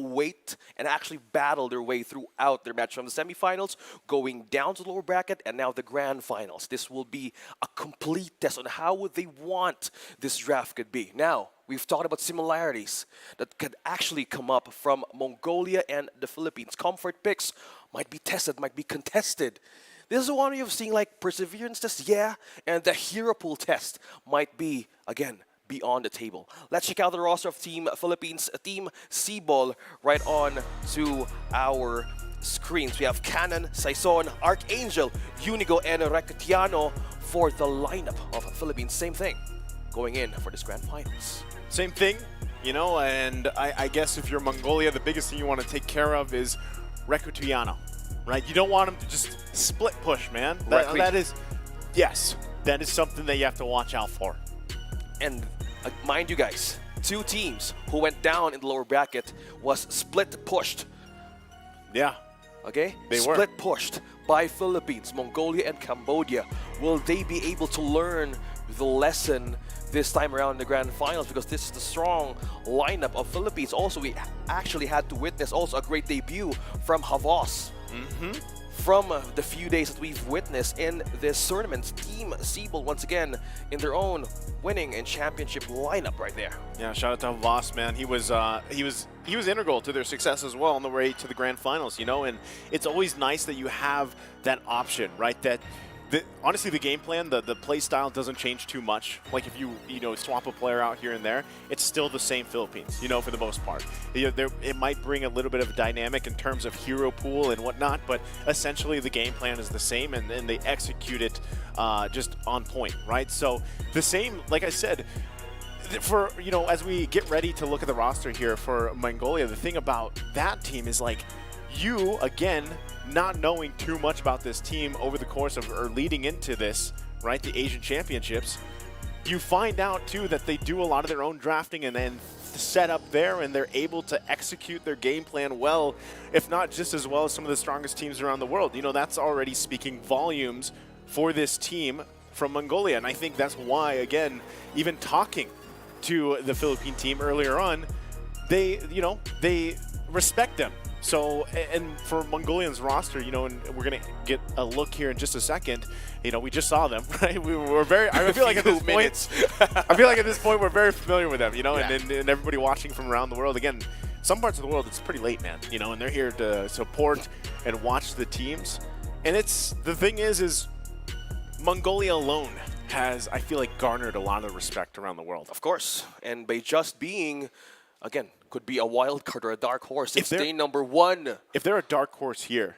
wait and actually battle their way throughout their match from the semifinals, going down to the lower bracket, and now the grand finals. This will be a complete test on how would they want this draft could be. Now, we've talked about similarities that could actually come up from Mongolia and the Philippines. Comfort picks might be tested, might be contested. This is one way of seeing like perseverance test, yeah, and the hero pool test might be, again, be on the table. Let's check out the roster of Team Philippines, Team C-Ball, right on to our screens. We have Cannon, Saison, Archangel, Unigo, and Recutiano for the lineup of Philippines. Same thing, going in for this grand finals. Same thing, you know, and I guess if you're Mongolia, the biggest thing you want to take care of is Recutiano, right? You don't want him to just split push, man. That is, yes, that is something that you have to watch out for. And mind you guys, two teams who went down in the lower bracket was split pushed. Yeah. Okay? They were. Split pushed by Philippines, Mongolia, and Cambodia. Will they be able to learn the lesson this time around in the grand finals? Because this is the strong lineup of Philippines. Also, we actually had to witness also a great debut from Havas. From the few days that we've witnessed in this tournament, Team C-Ball once again in their own winning and championship lineup right there. Yeah, shout out to Havas, man. He was integral to their success as well on the way to the grand finals, you know. And it's always nice that you have that option, right? That honestly, the game plan, the play style doesn't change too much. Like if you swap a player out here and there, it's still the same Philippines, you know, for the most part. It might bring a little bit of dynamic in terms of hero pool and whatnot, but essentially the game plan is the same, and they execute it just on point, right? So the same, like I said, for, you know, as we get ready to look at the roster here for Mongolia, the thing about that team is like, you, again, not knowing too much about this team over the course of, or leading into this, right, the Asian Championships, you find out, too, that they do a lot of their own drafting and then set up there, and they're able to execute their game plan well, if not just as well as some of the strongest teams around the world. You know, that's already speaking volumes for this team from Mongolia, and I think that's why, again, even talking to the Philippine team earlier on, they respect them. So, and for Mongolians roster, you know, and we're going to get a look here in just a second, you know, we just saw them, right? We're very, I feel like at this point, we're very familiar with them, you know, yeah. and everybody watching from around the world. Again, some parts of the world, it's pretty late, man, you know, and they're here to support and watch the teams. And the thing is Mongolia alone has, I feel like, garnered a lot of respect around the world. Of course, and by just being, again, could be a wild card or a dark horse. It's day number one. If they're a dark horse here,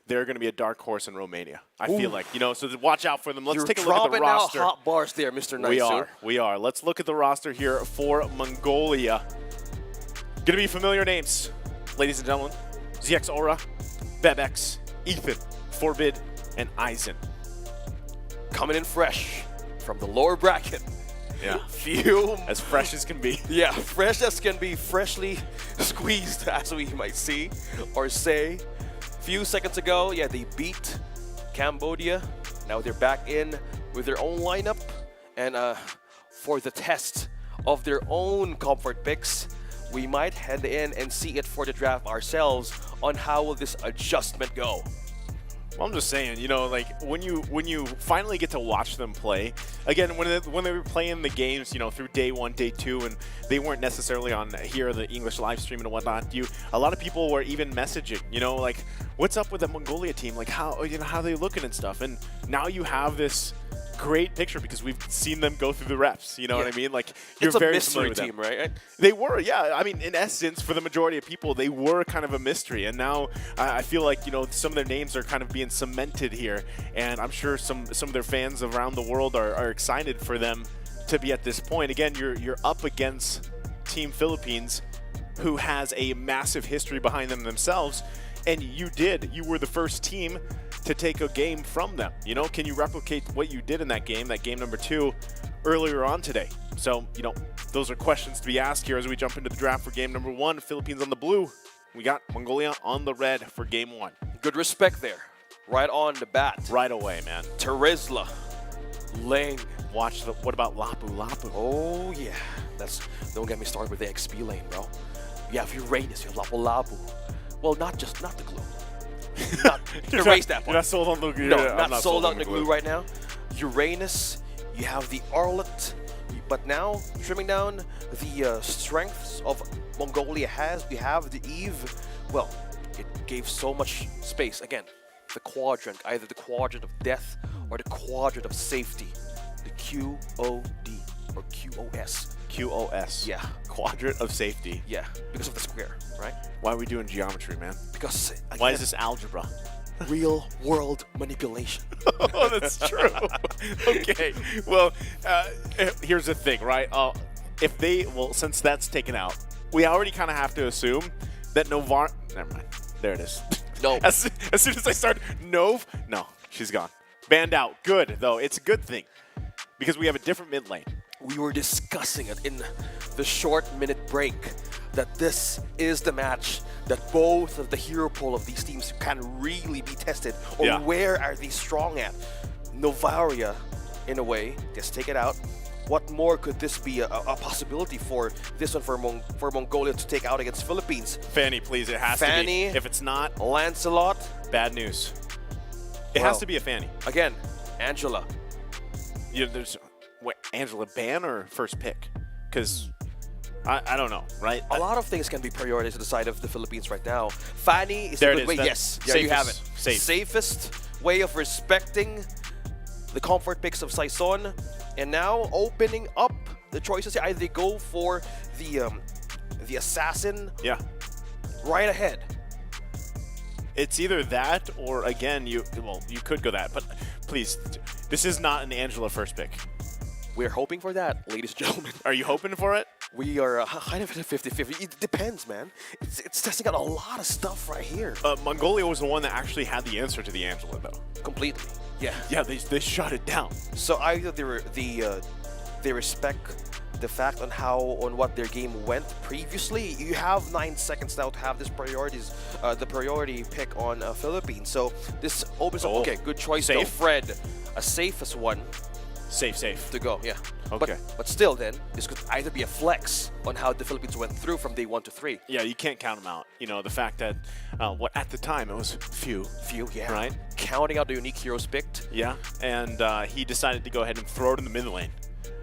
they're going to be a dark horse in Romania. I feel like, you know, so watch out for them. Let's take a look at the roster. You're dropping out hot bars there, Mr. Nice. We are. Let's look at the roster here for Mongolia. Going to be familiar names, ladies and gentlemen. ZX Aura, Bebex, Ethan, Forbid, and Eisen. Coming in fresh from the lower bracket. Yeah. Few. As fresh as can be. Yeah, fresh as can be, freshly squeezed, as we might see or say. Few seconds ago, yeah, they beat Cambodia. Now they're back in with their own lineup. And for the test of their own comfort picks, we might head in and see it for the draft ourselves on how will this adjustment go. Well, I'm just saying, you know, like when you finally get to watch them play, again, when they were playing the games, you know, through day one, day two, and they weren't necessarily on here, the English live stream and whatnot, a lot of people were even messaging, you know, like, what's up with the Mongolia team? Like, how are they looking and stuff? And now you have this great picture because we've seen them go through the reps. You know what I mean? Like, you're very familiar with them. It's a mystery team, right? They were, yeah. I mean, in essence, for the majority of people, they were kind of a mystery. And now I feel like, you know, some of their names are kind of being cemented here. And I'm sure some of their fans around the world are excited for them to be at this point. Again, you're up against Team Philippines, who has a massive history behind them themselves. And you were the first team to take a game from them. You know, can you replicate what you did in that game number 2 earlier on today? So, you know, those are questions to be asked here as we jump into the draft for game number 1. Philippines on the blue. We got Mongolia on the red for game 1. Good respect there. Right on the bat. Right away, man. Terizla. Ling. What about Lapu? Oh, yeah. Don't get me started with the XP lane, bro. You have Uranus, you have Lapu-Lapu. Well, not the glue. Erase that part. You're not sold on the glue. No, I'm not sold on the glue right now. Uranus, you have the Arlet, but now trimming down the strengths of Mongolia we have the Eve. Well, it gave so much space. Again, the quadrant, either the quadrant of death or the quadrant of safety. The QOD or QOS. QOS. Yeah. Quadrant of safety. Yeah, because of the square, right? Why are we doing geometry, man? Because again, Why is this algebra? real world manipulation. Oh, that's true. Okay. Well, here's the thing, right? Since that's taken out, we already kind of have to assume that Never mind. There it is. No. As soon as I start, no, she's gone. Banned out. Good, though. It's a good thing because we have a different mid lane. We were discussing it in the short minute break that this is the match that both of the hero pool of these teams can really be tested, or where are they strong at. Novaria, in a way, just take it out. What more could this be a possibility for this one for Mongolia to take out against Philippines? Fanny, please, it has Fanny, to be. If it's not, Lancelot, bad news. It has to be a Fanny. Again, Angela. Wait, Angela ban or first pick? Because I don't know, right? A lot of things can be prioritized to the side of the Philippines right now. Fanny is there a good way. Yes, there you have it. Safest way of respecting the comfort picks of Saison, and now opening up the choices. Either they go for the assassin. Yeah. Right ahead. It's either that or again you could go that, but please, this is not an Angela first pick. We're hoping for that, ladies and gentlemen. Are you hoping for it? We are kind of in a 50-50. It depends, man. It's testing out a lot of stuff right here. Mongolia was the one that actually had the answer to the Angela, though. Completely. Yeah. Yeah, they shut it down. So either they respect the fact on what their game went previously. You have 9 seconds now to have this the priority pick on Philippines. So this opens up. Okay, good choice though. Fred, a safest one. Safe. To go, yeah. Okay. But still then, this could either be a flex on how the Philippines went through from day 1 to 3. Yeah, you can't count them out. You know, the fact that, at the time, it was few. Yeah. Right? Counting out the unique heroes picked. Yeah, and he decided to go ahead and throw it in the mid lane.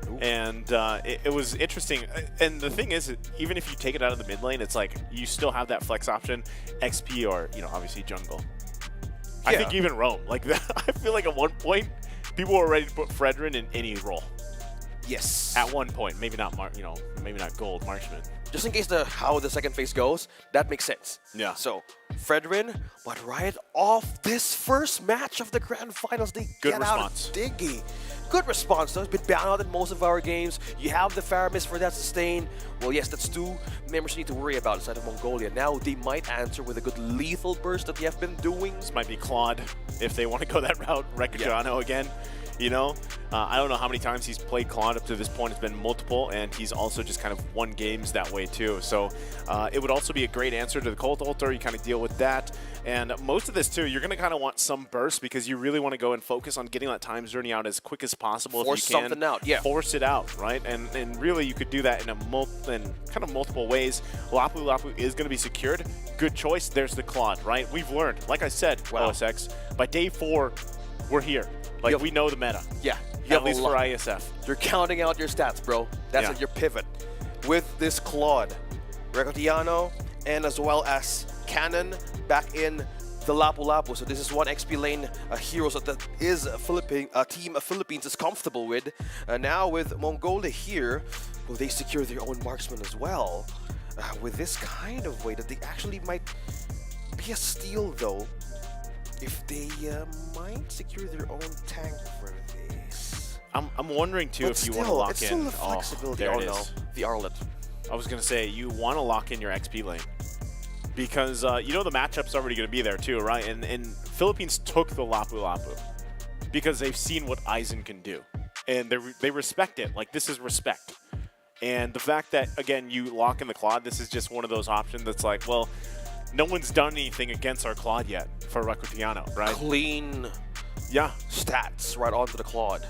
Ooh. And it was interesting. And the thing is, even if you take it out of the mid lane, it's like you still have that flex option, XP or, obviously jungle. Yeah. I think even roam. Like that, I feel like at one point, people were ready to put Fredrin in any role. Yes. At one point, maybe not maybe not gold marksman. Just in case how the second phase goes, that makes sense. Yeah. So Fredrin, but right off this first match of the grand finals, they get out Diggy. Good response though. It's been banned out in most of our games. You have the Faramis for that sustain. Well, yes, that's 2 members you need to worry about inside of Mongolia. Now they might answer with a good lethal burst that they have been doing. This might be Claude if they want to go that route. Recordano again. I don't know how many times he's played Claude up to this point. It's been multiple, and he's also just kind of won games that way too. So it would also be a great answer to the Cult Altar. You kind of deal with that. And most of this too, you're going to kind of want some burst because you really want to go and focus on getting that time journey out as quick as possible. Force if you can. Something out, yeah. Force it out, right? And really you could do that in kind of multiple ways. Lapu is going to be secured. Good choice. There's the Claude, right? We've learned, like I said, OSX, by day 4, we're here. Like, we know the meta. Yeah. At least for IESF. You're counting out your stats, bro. That's your pivot. With this Claude, Regotiano, and as well as Cannon back in the Lapu-Lapu. So this is one XP lane heroes that is a team of Philippines is comfortable with. Now with Mongolia here, will they secure their own marksman as well? With this kind of way that they actually might be a steal though. If they might secure their own tank for this. I'm wondering too if you want to lock in. It's still the flexibility. There it is. The Arlet. I was going to say, you want to lock in your XP lane. Because the matchup's already going to be there too, right? And Philippines took the Lapu-Lapu because they've seen what Aizen can do. And they respect it. Like, this is respect. And the fact that, again, you lock in the Claude, this is just one of those options that's like, well, no one's done anything against our Claude yet for Recutiano, right? Clean stats right onto the Claude.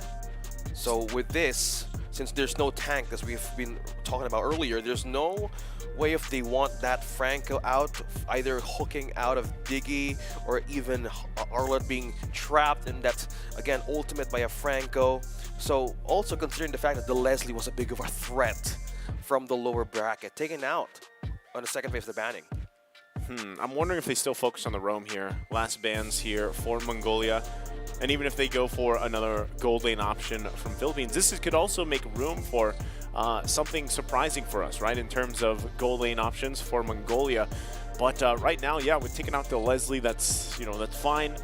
So with this, since there's no tank, as we've been talking about earlier, there's no way if they want that Franco out, either hooking out of Diggy or even Arlott being trapped in that, again, ultimate by a Franco. So also considering the fact that the Leslie was a big of a threat from the lower bracket, taken out on the second phase of the banning. I'm wondering if they still focus on the roam here. Last bans here for Mongolia. And even if they go for another gold lane option from Philippines, this could also make room for something surprising for us, right, in terms of gold lane options for Mongolia. But right now, yeah, with taking out the Leslie, that's fine.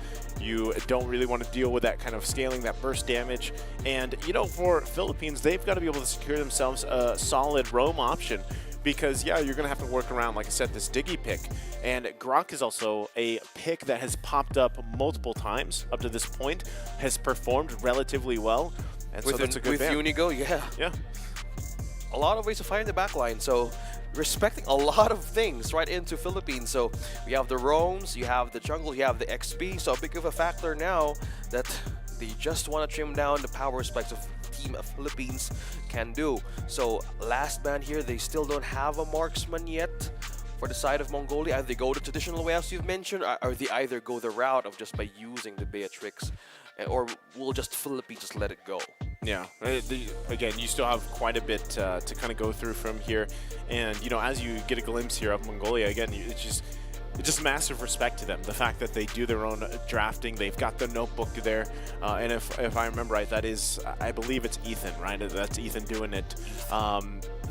You don't really want to deal with that kind of scaling, that burst damage. And, for Philippines, they've got to be able to secure themselves a solid roam option. Because, yeah, you're going to have to work around, like I said, this Diggy pick. And Grok is also a pick that has popped up multiple times up to this point, has performed relatively well. And so that's a good ban. With Unigo, yeah. Yeah. A lot of ways to fight the backline. So respecting a lot of things right into Philippines. So we have the roams, you have the jungle, you have the XP. So a big of a factor now that they just want to trim down the power specs of Team Philippines can do. So last ban here, they still don't have a marksman yet for the side of Mongolia. Either they go the traditional way as you've mentioned, or they either go the route of just by using the Beatrix, or will just Philippines just let it go. Yeah, again, you still have quite a bit to kind of go through from here. And, as you get a glimpse here of Mongolia, again, it's just massive respect to them. The fact that they do their own drafting, they've got the notebook there, and if I remember right, that is, I believe it's Ethan, right? That's Ethan doing it.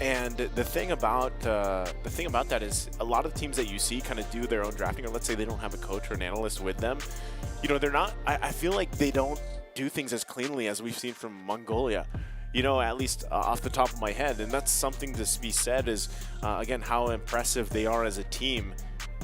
And the thing about that is a lot of teams that you see kind of do their own drafting, or let's say they don't have a coach or an analyst with them. They're not. I feel like they don't do things as cleanly as we've seen from Mongolia. At least off the top of my head, and that's something to be said. Is again how impressive they are as a team.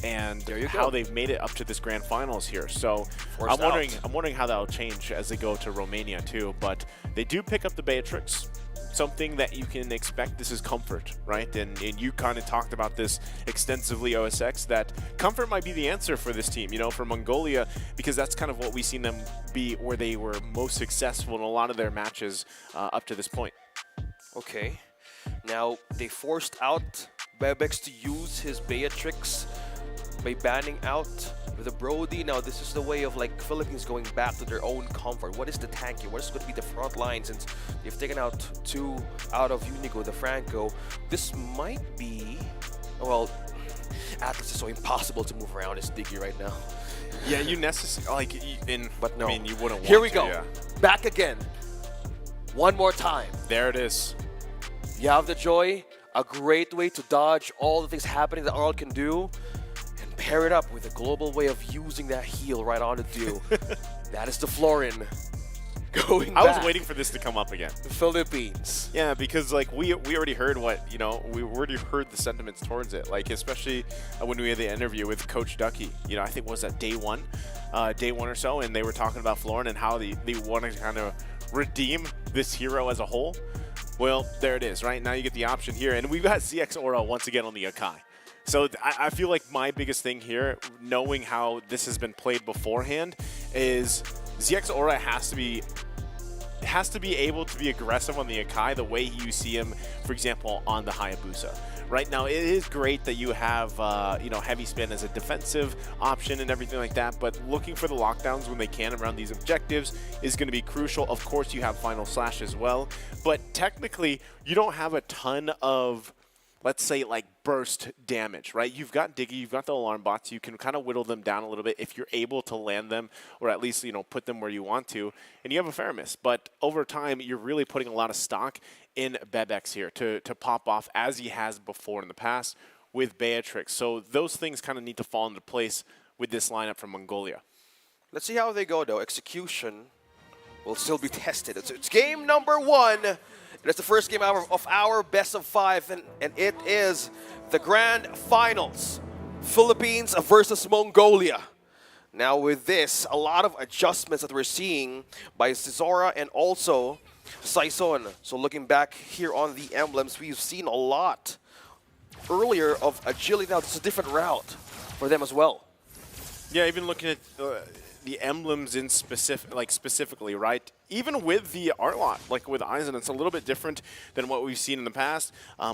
And how they've made it up to this grand finals here. So I'm wondering how that'll change as they go to Romania too. But they do pick up the Beatrix, something that you can expect. This is comfort, right? And you kind of talked about this extensively, OSX, that comfort might be the answer for this team, for Mongolia, because that's kind of what we've seen them be where they were most successful in a lot of their matches up to this point. Okay. Now, they forced out Bebex to use his Beatrix by banning out the Brody. Now, this is the way of Philippines going back to their own comfort. What is the tank here? What is going to be the front line since they've taken out 2 out of Unigo, the Franco? This might be, well, Atlas is so impossible to move around as Diggy right now. Yeah, you necessarily, but no. I mean, you wouldn't want Here we to, go. Yeah. Back again. One more time. There it is. You have the Joy, a great way to dodge all the things happening that Arl can do. Pair it up with a global way of using that heal right on the do. That is the Florin going back. I was waiting for this to come up again. The Philippines. Yeah, because we already heard we already heard the sentiments towards it. Especially when we had the interview with Coach Ducky. I think was that day one or so, and they were talking about Florin and how they want to kind of redeem this hero as a whole. Well, there it is. Right now, you get the option here, and we've got ZX Aura once again on the Akai. So I feel like my biggest thing here, knowing how this has been played beforehand, is ZX Aura has to be able to be aggressive on the Akai the way you see him, for example, on the Hayabusa. Right now, it is great that you have heavy spin as a defensive option and everything like that, but looking for the lockdowns when they can around these objectives is going to be crucial. Of course, you have Final Slash as well, but technically, you don't have a ton of, let's say, burst damage, right? You've got Diggy, you've got the alarm bots, you can kind of whittle them down a little bit if you're able to land them, or at least, put them where you want to, and you have a Faramis. But over time, you're really putting a lot of stock in Bebex here to pop off, as he has before in the past with Beatrix. So those things kind of need to fall into place with this lineup from Mongolia. Let's see how they go, though. Execution will still be tested. It's game number 1. It's the first game of our best of 5, and it is the grand finals. Philippines versus Mongolia. Now with this, a lot of adjustments that we're seeing by Cesora and also Saison. So looking back here on the emblems, we've seen a lot earlier of agility. Now it's a different route for them as well. Yeah, even looking at the emblems in specifically, right? Even with the art lot, like with Aizen, it's a little bit different than what we've seen in the past.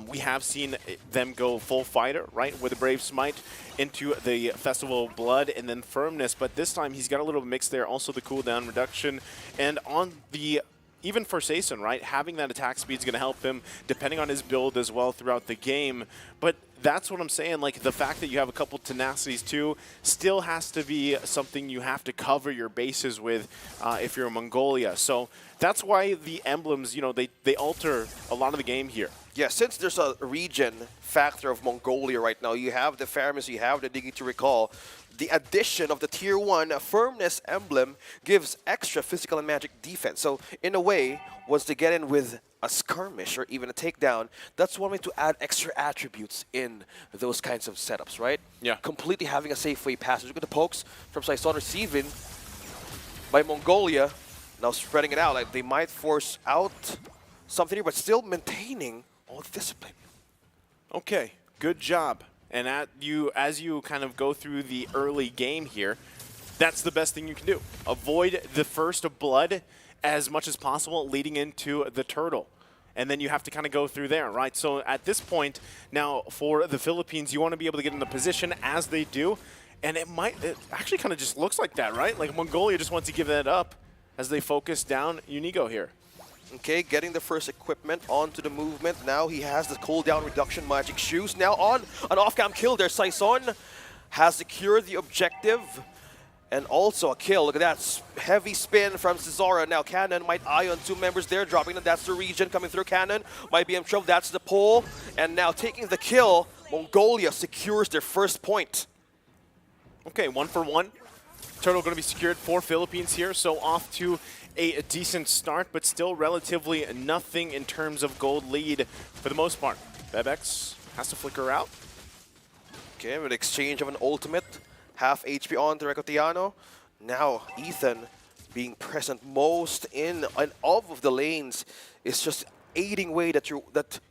We have seen them go full fighter, right, with the Brave Smite into the Festival of Blood and then Firmness, but this time he's got a little mix there, also the cooldown reduction, and on the even for Saison, right, having that attack speed is going to help him, depending on his build as well throughout the game. But that's what I'm saying. Like, the fact that you have a couple tenacities too still has to be something you have to cover your bases with if you're Mongolia. So that's why the emblems, you know, they alter a lot of the game here. Yeah, since there's a region factor of Mongolia right now, you have the Fairness, you have the Dignity Recall. The addition of the Tier 1 Firmness emblem gives extra physical and magic defense. So, in a way, once they get in with a skirmish or even a takedown, that's one way to add extra attributes in those kinds of setups, right? Yeah. Completely Having a safe way passage. Look at the pokes from Saison receiving by Mongolia. Now spreading it out. Like, they might force out something here, but still maintaining all the discipline. Okay, good job. And as you kind of go through the early game here, that's the best thing you can do. Avoid the first blood as much as possible leading into the turtle. And then you have to kind of go through there, right? So at this point, now for the Philippines, you want to be able to get in the position as they do. And it actually kind of just looks like that, right? Like Mongolia just wants to give that up as they focus down Unigo here. Okay, getting the first equipment onto the movement. Now he has the cooldown reduction magic shoes. Now on an off-cam kill there. Saison has secured the objective. And also a kill. Look at that heavy spin from Cesara. Now Cannon might eye on two members there, dropping them. That's the region coming through. Cannon might be in trouble. That's the pull. And now taking the kill, Mongolia secures their first point. Okay, 1 for 1. Turtle going to be secured for Philippines here, so off to a decent start, but still relatively nothing in terms of gold lead for the most part. Bebex has to flicker out. Okay, with exchange of an ultimate. Half HP on to Recotiano. Now Ethan being present most in all of the lanes is just aiding way that you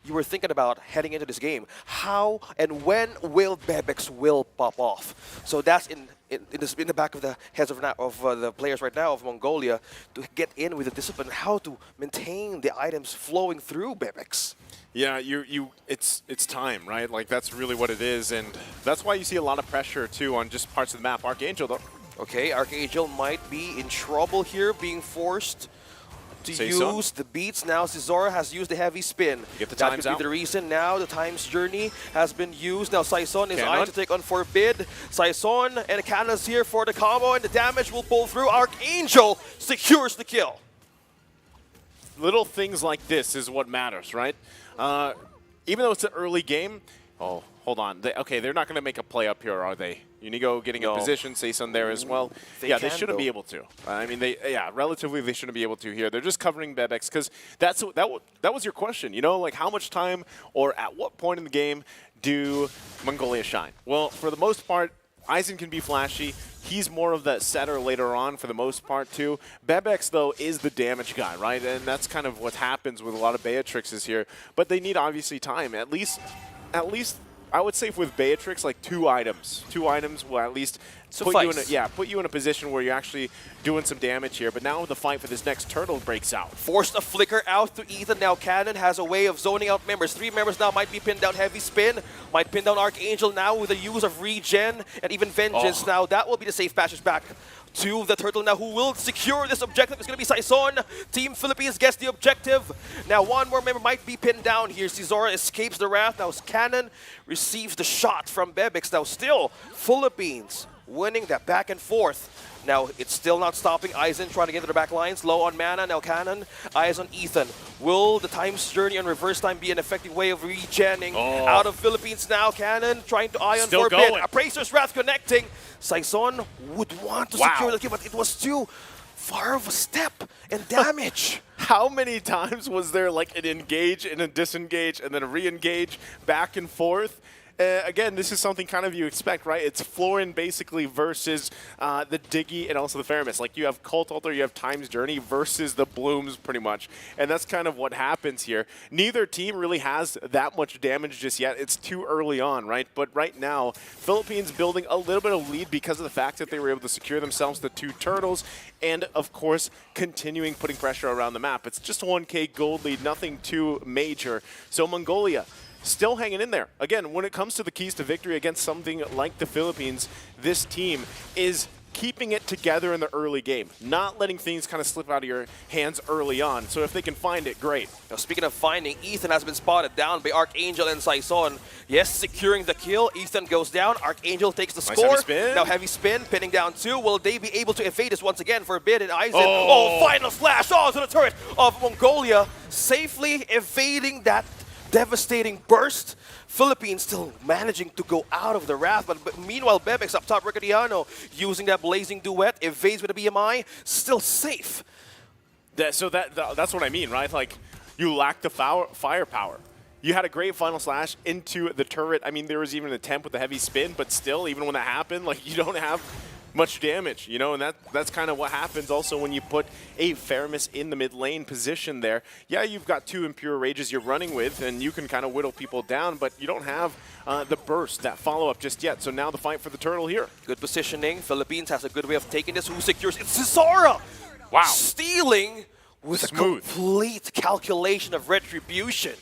were thinking about heading into this game. How and when will Bebex will pop off? So that's in the back of the heads of the players right now of Mongolia to get in with the discipline, how to maintain the items flowing through Bebex. Yeah, it's time, right? Like, that's really what it is, and that's why you see a lot of pressure too on just parts of the map. Archangel though. Okay, Archangel might be in trouble here, being forced to use the beats. Now Cesara has used the heavy spin. Get the that times could out. be the reason. Now the time's journey has been used. Now Saison is eyeing to take on Forbid. Saison and Cannon's here for the combo, and the damage will pull through. Archangel secures the kill. Little things like this is what matters, right? Even though it's an early game, oh, hold on. They're not going to make a play up here, are they? Unigo getting in position, Saison there as well. They shouldn't be able to. I mean, relatively they shouldn't be able to here. They're just covering Bebex because that was your question, you know? Like, how much time or at what point in the game do Mongolia shine? Well, for the most part, Aizen can be flashy. He's more of that setter later on for the most part too. Bebex though is the damage guy, right? And that's kind of what happens with a lot of Beatrixes here. But they need obviously time. At least I would say with Beatrix, like 2 items. 2 items will at least put you in a position where you're actually doing some damage here. But now the fight for this next turtle breaks out. Forced a flicker out to Ethan. Now Cannon has a way of zoning out members. 3 members now might be pinned down. Heavy spin. Might pin down Archangel now with the use of regen and even Vengeance. Now that will be the safe passage back to the turtle. Now who will secure this objective is going to be Saison. Team Philippines gets the objective. Now one more member might be pinned down here. Cesara escapes the wrath. Now Cannon receives the shot from Bebex. Now still Philippines winning that back and forth. Now it's still not stopping. Aizen trying to get to the back lines. Low on mana. Now Cannon. Eyes on Ethan. Will the time's journey and reverse time be an effective way of regenning out of Philippines now? Cannon trying to eye on Forbid. Appraiser's Wrath connecting. Saison would want to secure the kill, but it was too far of a step and damage. How many times was there like an engage and a disengage and then a re-engage back and forth? again, this is something kind of you expect, right? It's Florin basically versus the Diggy and also the Faramis. Like, you have Cult Altar, you have Time's Journey versus the Blooms, pretty much. And that's kind of what happens here. Neither team really has that much damage just yet. It's too early on, right? But right now, Philippines building a little bit of lead because of the fact that they were able to secure themselves the 2 turtles and, of course, continuing putting pressure around the map. It's just a 1K gold lead, nothing too major. So Mongolia still hanging in there. Again, when it comes to the keys to victory against something like the Philippines, this team is keeping it together in the early game, not letting things kind of slip out of your hands early on. So if they can find it, great. Now, speaking of finding, Ethan has been spotted down by Archangel and Saison. Yes, securing the kill. Ethan goes down. Archangel takes the Nice score. heavy spin. Now heavy spin, pinning down 2. Will they be able to evade this once again for a bit? And Aizen, oh, final slash onto the turret of Mongolia, safely evading that devastating burst. Philippines still managing to go out of the wrath, but meanwhile, Bebex up top, Riccardiano using that blazing duet, evades with a BMI, still safe. That's what I mean, right? Like, you lack the firepower. You had a great final slash into the turret. I mean, there was even an attempt with the heavy spin, but still, even when that happened, like, you don't have much damage, you know, and that's kind of what happens also when you put a Faramis in the mid lane position there. Yeah, you've got 2 Impure Rages you're running with, and you can kind of whittle people down, but you don't have the burst, that follow-up just yet. So now the fight for the turtle here. Good positioning. Philippines has a good way of taking this. Who secures? It's Cesara! Wow. Stealing with Smooth. a complete calculation of retribution.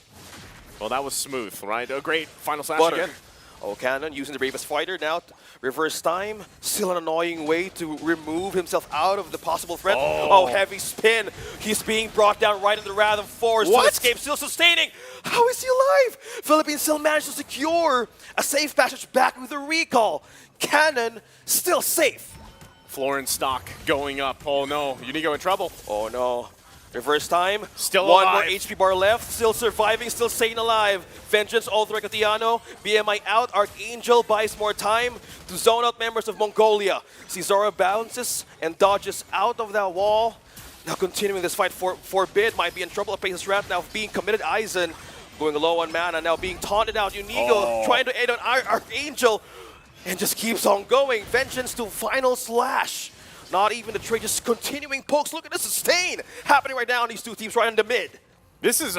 Well, that was smooth, right? A great final slash Butter. again. Oh, Cannon using the bravest fighter now. Reverse time. Still an annoying way to remove himself out of the possible threat. Oh, heavy spin. He's being brought down right in the wrath of force. What? To escape, still sustaining. How is he alive? Philippines still managed to secure a safe passage back with a recall. Cannon still safe. Florin stock going up. Oh no, Unigo in trouble. Oh no. Reverse time. Still One alive. more HP bar left. Still surviving, still staying alive. Vengeance, all through Riccardiano. BMI out. Archangel buys more time to zone out members of Mongolia. Cesara bounces and dodges out of that wall. Now continuing this fight for Bid. Might be in trouble. Apace's wrath now being committed. Aizen going low on mana. Now being taunted out. Unigo trying to aid on Archangel. And just keeps on going. Vengeance to final slash. Not even the trade, just continuing pokes. Look at the sustain happening right now in these 2 teams right in the mid. This is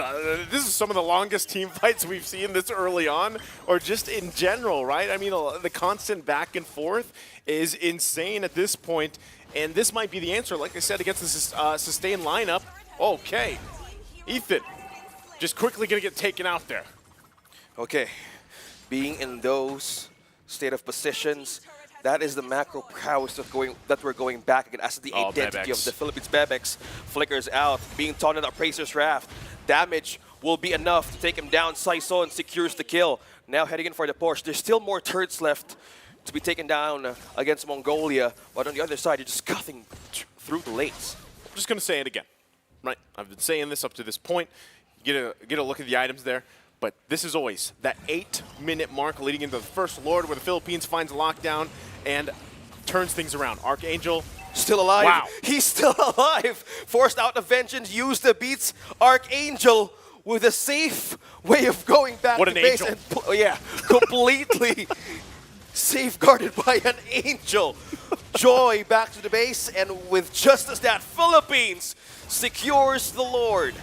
some of the longest team fights we've seen this early on, or just in general, right? I mean, the constant back and forth is insane at this point, and this might be the answer, like I said, against this sustained lineup. Okay, Ethan, just quickly gonna get taken out there. Okay, being in those state of positions, that is the macro prowess that we're going back again as the identity Bebex. of the Philippines. Bebex flickers out, being taunted at Pracer's Wrath. Damage will be enough to take him down. Saison secures the kill. Now heading in for the push. There's still more turrets left to be taken down against Mongolia, but on the other side, you're just cutting through the lanes. I'm just gonna say it again, right? I've been saying this up to this point. Get a look at the items there. But this is always that 8-minute mark leading into the first Lord where the Philippines finds a lockdown and turns things around. Archangel still alive. Wow. He's still alive. Forced out of vengeance, used the beats. Archangel with a safe way of going back what to an base. angel. And, yeah, completely safeguarded by an angel. Joy back to the base, and with just as that, Philippines secures the Lord.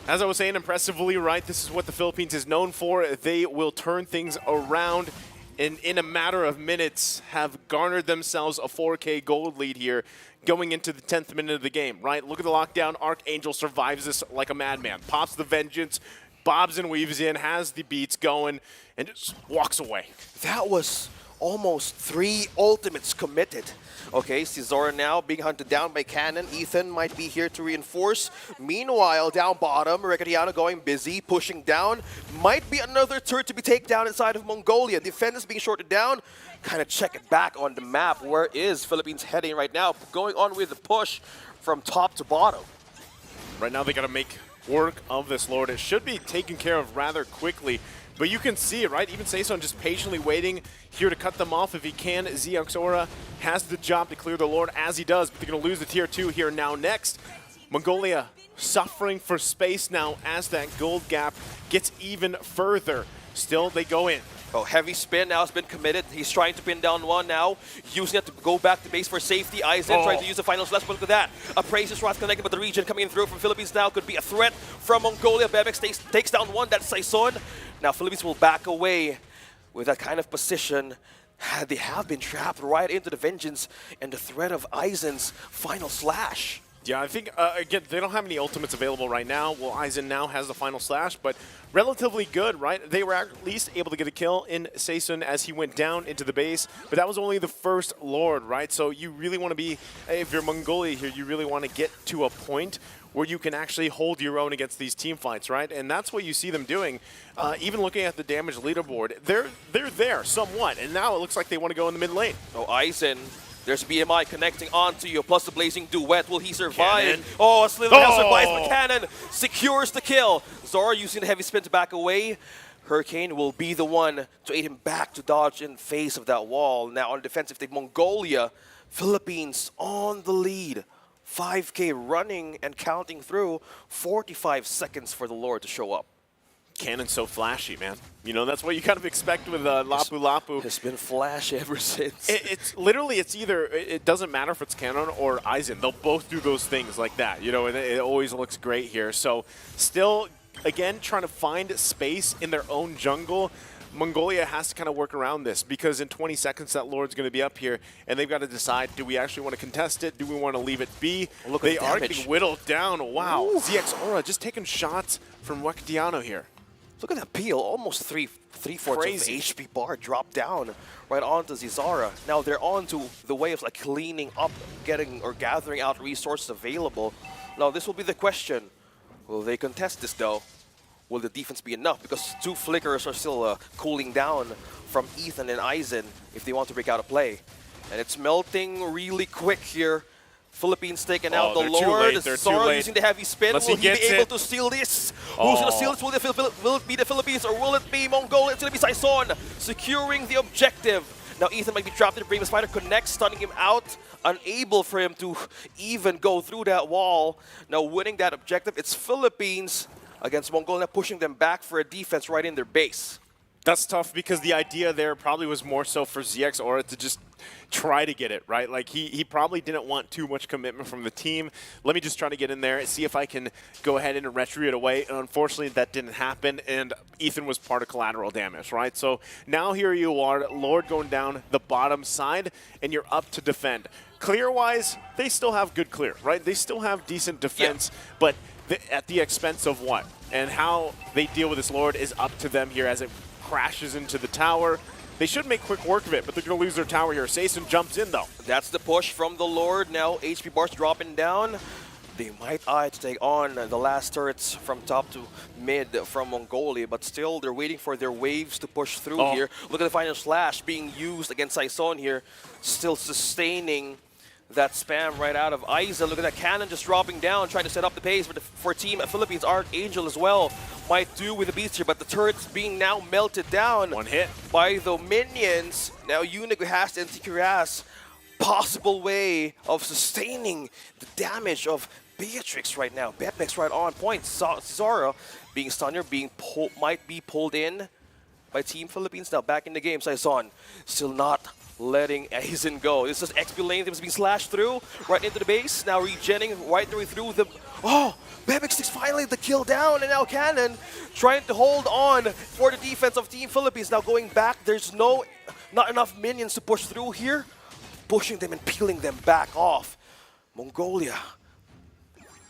As I was saying, impressively, right? This is what the Philippines is known for. They will turn things around and in a matter of minutes have garnered themselves a 4K gold lead here going into the 10th minute of the game, right? Look at the lockdown. Archangel survives this like a madman. Pops the vengeance, bobs and weaves in, has the beats going, and just walks away. That was almost 3 ultimates committed. Okay, Cesara now being hunted down by Cannon. Ethan might be here to reinforce. Meanwhile, down bottom, Riccardiano going busy, pushing down. Might be another turret to be taken down inside of Mongolia. Defenders being shorted down. Kind of check it back on the map. Where is Philippines heading right now? Going on with the push from top to bottom. Right now they got to make work of this Lord. It should be taken care of rather quickly. But you can see it, right? Even Saison just patiently waiting here to cut them off if he can. Xioxora has the job to clear the Lord as he does, but they're going to lose the tier 2 here now next. Mongolia suffering for space now as that gold gap gets even further. Still, they go in. Oh, heavy spin now has been committed. He's trying to pin down one now, using it to go back to base for safety. Aizen trying to use the final slash, but look at that. Appraiser's Wrath connected, but the region coming in through from Philippines now could be a threat from Mongolia. Bebex takes down one, that's Saison. Now Philippines will back away with that kind of position. They have been trapped right into the vengeance and the threat of Aizen's final slash. Yeah, I think, again, they don't have any ultimates available right now. Well, Aizen now has the final slash, but relatively good, right? They were at least able to get a kill in Saison as he went down into the base, but that was only the first Lord, right? So you really want to be, if you're Mongolia here, you really want to get to a point where you can actually hold your own against these team fights, right? And that's what you see them doing. Even looking at the damage leaderboard, they're there somewhat, and now it looks like they want to go in the mid lane. Oh, Aizen. There's BMI connecting onto you, plus the Blazing Duet. Will he survive? Cannon. Oh, Slither survives, but Cannon secures the kill. Zora using the heavy spin to back away. Hurricane will be the one to aid him back to dodge in face of that wall. Now on defensive, the Mongolia, Philippines on the lead. 5K running and counting through. 45 seconds for the Lord to show up. Cannon's so flashy, man. You know, that's what you kind of expect with Lapu Lapu. It's been flash ever since. It's literally, it's either, it doesn't matter if it's Cannon or Aizen. They'll both do those things like that, you know, and it always looks great here. So still, again, trying to find space in their own jungle. Mongolia has to kind of work around this because in 20 seconds that Lord's going to be up here and they've got to decide, do we actually want to contest it? Do we want to leave it be? Look they at the are damage. getting whittled down. Wow. Ooh. ZX Aura just taking shots from WEC23 here. Look at that peel, almost three-fourths of the HP bar dropped down right onto Zizara. Now they're on to the way of like cleaning up, gathering out resources available. Now this will be the question. Will they contest this though? Will the defense be enough? Because two flickers are still cooling down from Ethan and Aizen if they want to break out a play. And it's melting really quick here. Philippines taking out the Lord. Zora using the heavy spin. Will he be able to steal this? Who's going to steal this? Will it be the Philippines or will it be Mongolia? It's going to be Saison securing the objective. Now Ethan might be trapped in the previous fighter. Connects, stunning him out. Unable for him to even go through that wall. Now winning that objective, it's Philippines against Mongolia, pushing them back for a defense right in their base. That's tough because the idea there probably was more so for ZX Aura to just try to get it, right? Like he probably didn't want too much commitment from the team. Let me just try to get in there and see if I can go ahead and retreat away. And unfortunately, that didn't happen, and Ethan was part of collateral damage, right? So now here you are, Lord going down the bottom side, and you're up to defend. Clear-wise, they still have good clear, right? They still have decent defense, but at the expense of what? And how they deal with this Lord is up to them here as it crashes into the tower. They should make quick work of it, but they're going to lose their tower here. Saison jumps in, though. That's the push from the Lord. Now HP bars dropping down. They might eye to take on the last turrets from top to mid from Mongolia, but still they're waiting for their waves to push through here. Look at the final slash being used against Saison here, still sustaining that spam right out of Aizen. Look at that cannon just dropping down, trying to set up the pace for Team Philippines. Archangel as well might do with the beats here, but the turrets being now melted down. One hit by the minions. Now Unique has the NTQRAS possible way of sustaining the damage of Beatrix right now. Bebex right on point. Zara being stunned here, might be pulled in by Team Philippines. Now back in the game, Saison still not letting Aizen go. This is XP lane that was being slashed through right into the base. Now regenning right the way through the... Oh! Bebex takes finally the kill down, and now Cannon trying to hold on for the defense of Team Philippines. Now going back, there's not enough minions to push through here. Pushing them and peeling them back off. Mongolia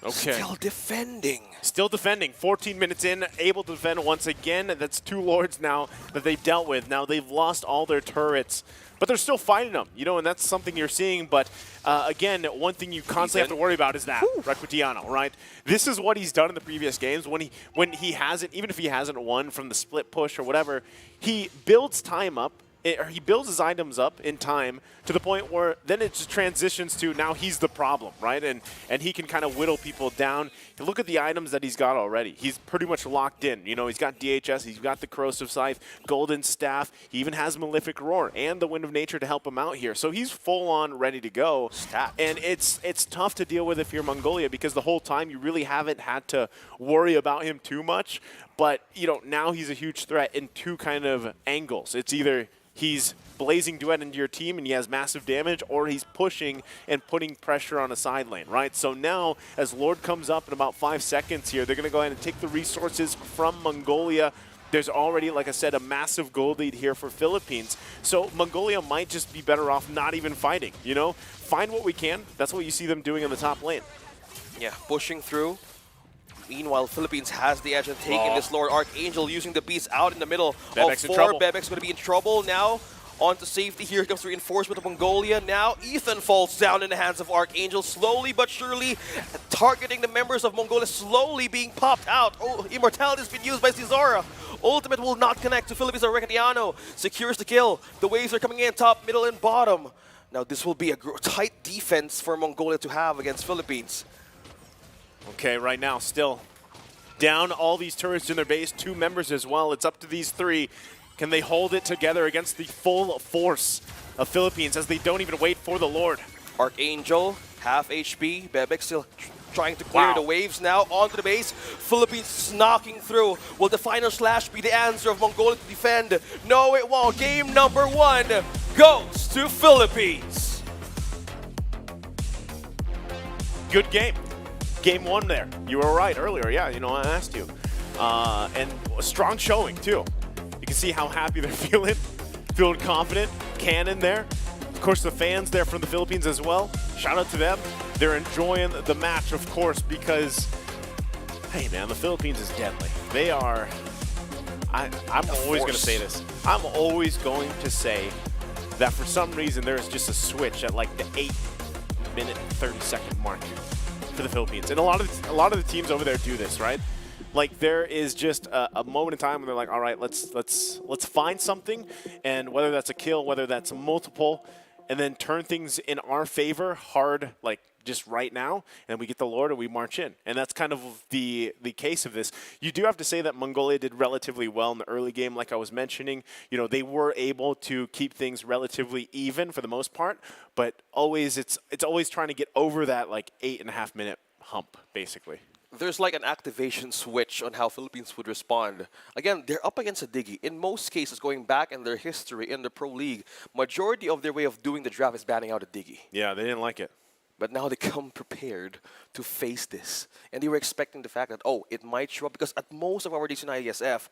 still defending. Still defending. 14 minutes in, able to defend once again. That's two Lords now that they've dealt with. Now they've lost all their turrets, but they're still fighting them, you know, and that's something you're seeing. But again, one thing you constantly have to worry about is that WEC23, right? This is what he's done in the previous games when he hasn't, even if he hasn't won from the split push or whatever, he builds time up. Or he builds his items up in time to the point where then it just transitions to now he's the problem, right? And he can kind of whittle people down. You look at the items that he's got already. He's pretty much locked in. You know, he's got DHS, he's got the Corrosive Scythe, Golden Staff. He even has Malefic Roar and the Wind of Nature to help him out here. So he's full on ready to go. And it's tough to deal with if you're Mongolia because the whole time you really haven't had to worry about him too much. But, you know, now he's a huge threat in two kind of angles. It's either he's blazing duet into your team and he has massive damage, or he's pushing and putting pressure on a side lane, right? So now, as Lord comes up in about 5 seconds here, they're going to go ahead and take the resources from Mongolia. There's already, like I said, a massive gold lead here for Philippines. So Mongolia might just be better off not even fighting, you know? Find what we can. That's what you see them doing in the top lane. Yeah, pushing through. Meanwhile, Philippines has the edge and taking this Lord. Archangel using the beast out in the middle Bebek's of in 4. trouble. Bebek's going to be in trouble now. On to safety. Here comes reinforcement of Mongolia. Now Ethan falls down in the hands of Archangel. Slowly but surely targeting the members of Mongolia. Slowly being popped out. Oh, Immortality has been used by Cesara. Ultimate will not connect to Philippines. Recadiano secures the kill. The waves are coming in top, middle, and bottom. Now this will be a tight defense for Mongolia to have against Philippines. Okay, right now, still down all these turrets in their base, 2 members as well. It's up to these 3. Can they hold it together against the full force of Philippines as they don't even wait for the Lord? Archangel, half HP. Bebek still trying to clear the waves now onto the base. Philippines knocking through. Will the final slash be the answer of Mongolia to defend? No, it won't. Game number 1 goes to Philippines. Good game. Game 1 there. You were right earlier. Yeah, you know, I asked you. And a strong showing, too. You can see how happy they're feeling confident. Cannon there. Of course, the fans there from the Philippines as well. Shout out to them. They're enjoying the match, of course, because, hey, man, the Philippines is deadly. They are, I'm always going to say this. I'm always going to say that for some reason there's just a switch at like the 8-minute, 30-second mark for the Philippines. And a lot of the teams over there do this, right? Like there is just a moment in time when they're like, all right, let's find something, and whether that's a kill, whether that's multiple, and then turn things in our favor hard, like just right now, and we get the Lord and we march in. And that's kind of the case of this. You do have to say that Mongolia did relatively well in the early game, like I was mentioning. You know, they were able to keep things relatively even for the most part, but always it's always trying to get over that like 8.5-minute hump, basically. There's like an activation switch on how Philippines would respond. Again, they're up against a Diggy. In most cases, going back in their history in the Pro League, majority of their way of doing the draft is banning out a Diggy. Yeah, they didn't like it. But now they come prepared to face this. And they were expecting the fact that, oh, it might show up, because at most of our days in IESF,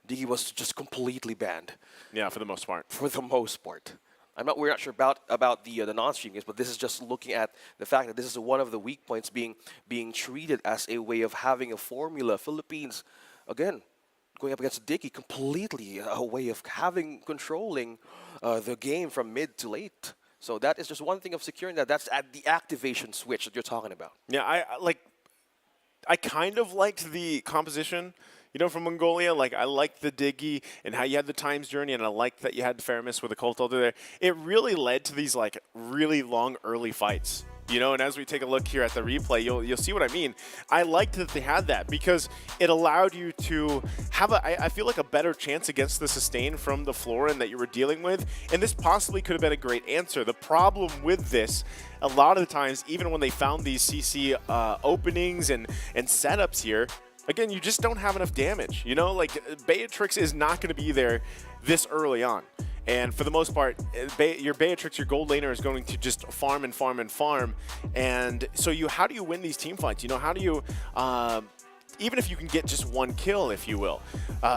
Diggy was just completely banned. Yeah, for the most part. For the most part. We're not sure about the non-stream games, but this is just looking at the fact that this is one of the weak points being treated as a way of having a formula. Philippines, again, going up against Diggy, completely a way of controlling the game from mid to late. So that is just one thing of securing that. That's at the activation switch that you're talking about. Yeah, I kind of liked the composition, you know, from Mongolia. Like, I liked the Diggy and how you had the Times Journey, and I liked that you had Faramis with a Cult Elder there. It really led to these, like, really long early fights, you know, and as we take a look here at the replay, you'll see what I mean. I liked that they had that because it allowed you to have, I feel like, a better chance against the sustain from the Florin that you were dealing with, and this possibly could have been a great answer. The problem with this, a lot of the times, even when they found these CC openings and setups here, again, you just don't have enough damage. You know, like, Beatrix is not going to be there this early on. And for the most part, your Beatrix, your gold laner, is going to just farm and farm and farm. And so how do you win these team fights? You know, how do you, even if you can get just one kill, if you will.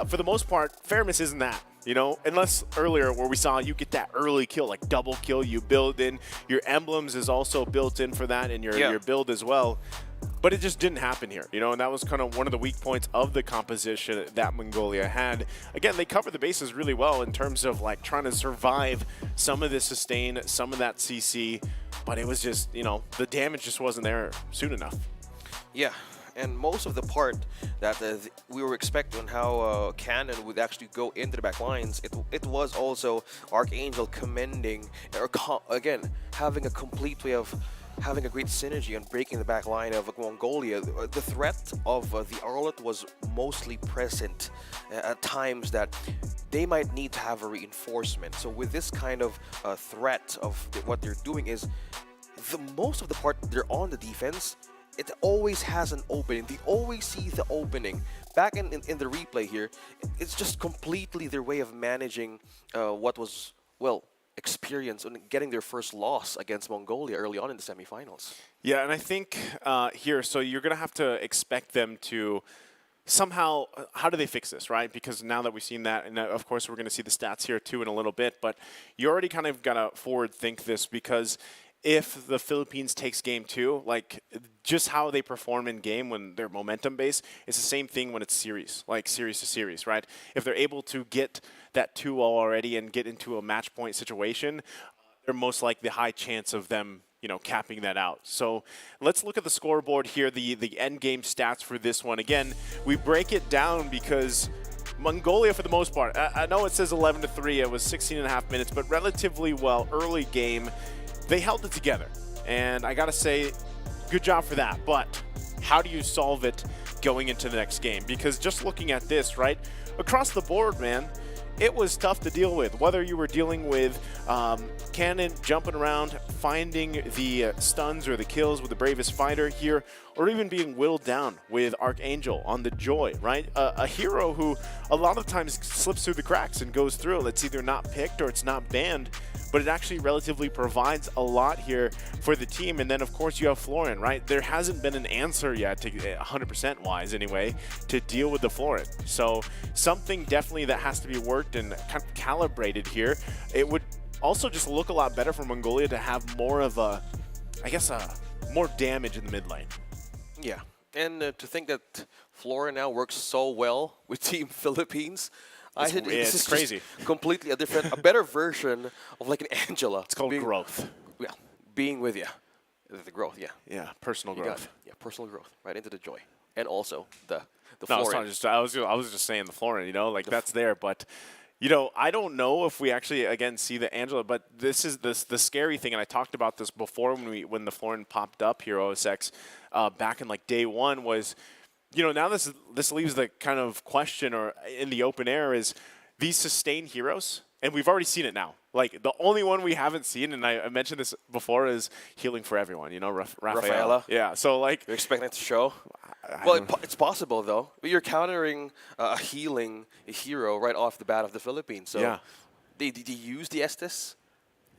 For the most part, Faramis isn't that. You know, unless earlier where we saw you get that early kill, like double kill, you build in. Your emblems is also built in for that in your build as well. But it just didn't happen here, you know, and that was kind of one of the weak points of the composition that Mongolia had. Again, they covered the bases really well in terms of, like, trying to survive some of the sustain, some of that CC, but it was just, you know, the damage just wasn't there soon enough. Yeah, and most of the part that we were expecting on how Cannon would actually go into the back lines, it was also Archangel commending, or again, having a complete way of having a great synergy on breaking the back line of Mongolia. The threat of the Arlet was mostly present at times that they might need to have a reinforcement. So with this kind of threat of what they're doing is, most of the part they're on the defense, it always has an opening. They always see the opening back in the replay here, it's just completely their way of managing what was, well, experience and getting their first loss against Mongolia early on in the semifinals. Yeah, and I think here, so you're going to have to expect them to somehow, how do they fix this, right? Because now that we've seen that, and of course we're going to see the stats here too in a little bit, but you already kind of got to forward think this, because if the Philippines takes game 2, like just how they perform in game when they're momentum based, it's the same thing when it's series, like series to series, right? If they're able to get that 2-0 already and get into a match point situation, they're most likely the high chance of them, you know, capping that out. So let's look at the scoreboard here, the end game stats for this one. Again, we break it down because Mongolia, for the most part, I know it says 11-3, it was 16.5 minutes, but relatively well, early game, they held it together. And I gotta say, good job for that. But how do you solve it going into the next game? Because just looking at this, right, across the board, man, it was tough to deal with. Whether you were dealing with Cannon jumping around, finding the stuns or the kills with the bravest fighter here, or even being whittled down with Archangel on the Joy, right? A hero who a lot of times slips through the cracks and goes through. It's either not picked or it's not banned, but it actually relatively provides a lot here for the team. And then, of course, you have Florin, right? There hasn't been an answer yet, to 100% wise anyway, to deal with the Florin. So something definitely that has to be worked and kind of calibrated here. It would also just look a lot better for Mongolia to have more of a, I guess, more damage in the mid lane. Yeah, and to think that Flora now works so well with Team Philippines, It's crazy. Completely a better version of like an Angela. It's called growth. Yeah, being with you, the growth. Yeah, Yeah, personal you got growth. it. Yeah, personal growth, right into the Joy, and also the No, it's Flora. not just, I was just saying the Florin, you know, like that's there, but you know, I don't know if we actually again see the Angela, but this is the scary thing, and I talked about this before when the Florin popped up here, OSX, back in like day 1 was, you know, now this leaves the kind of question or in the open air is these sustained heroes, and we've already seen it now. Like the only one we haven't seen, and I mentioned this before, is Healing for Everyone. You know, Rafaela. Yeah. So like, You're expecting it to show? Well, it's possible though. But you're countering a healing hero right off the bat of the Philippines. So yeah. Did he use the Estes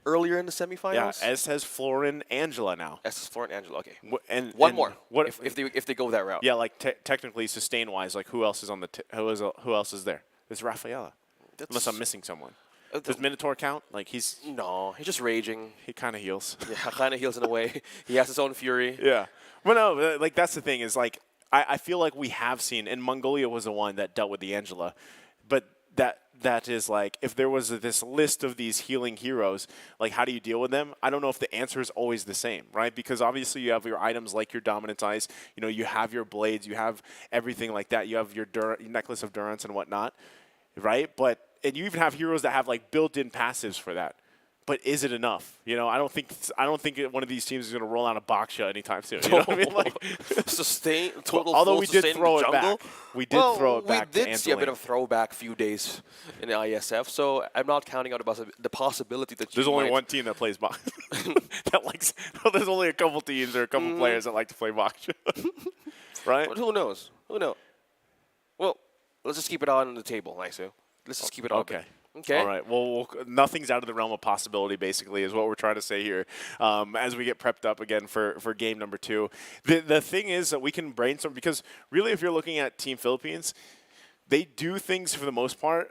earlier in the semifinals? Yeah, as has Florin Angela now. Estes, Flora, and Angela. Okay. And one more. What if they go that route? Yeah, like technically sustain wise, like who else is on the who else is there? There's Rafaela. Unless I'm missing someone. Does Minotaur count? Like he's just raging. He kind of heals. Yeah, kind of heals in a way. He has his own fury. Yeah. Well, no, like that's the thing is like I feel like we have seen, and Mongolia was the one that dealt with the Angela, but that is like if there was this list of these healing heroes, like how do you deal with them? I don't know if the answer is always the same, right? Because obviously you have your items like your Dominance Eyes, you know, you have your blades, you have everything like that, you have your Necklace of Durance and whatnot, right? And you even have heroes that have like built-in passives for that. But is it enough? You know, I don't think one of these teams is going to roll out a Baksha anytime soon. You know what I mean? Like Although we did throw it back. We did throw it back. We did see a bit of throwback few days in the IESF, so I'm not counting out the possibility that there's only one team that plays Baksha. that likes. There's only a couple teams or a couple players that like to play Baksha. Right? But who knows? Who knows? Well, let's just keep it on the table, Naisu. Let's just keep it open. Okay. All right. Well, nothing's out of the realm of possibility, basically, is what we're trying to say here as we get prepped up again for game number 2. The thing is that we can brainstorm, because really if you're looking at Team Philippines, they do things for the most part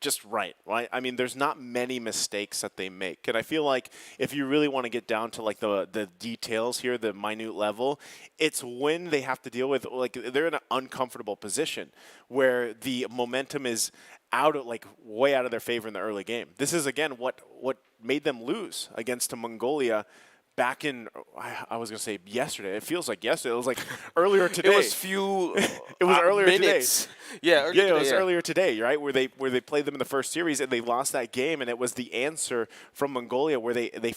just right? I mean, there's not many mistakes that they make. And I feel like if you really want to get down to like the details here, the minute level, it's when they have to deal with, like, they're in an uncomfortable position where the momentum is way out of their favor in the early game. This is, again, what made them lose against Mongolia back in, I was going to say yesterday. It feels like yesterday. It was like earlier today. It was it was earlier minutes. today. Yeah, it was earlier today, right? Where they played them in the first series and they lost that game, and it was the answer from Mongolia where they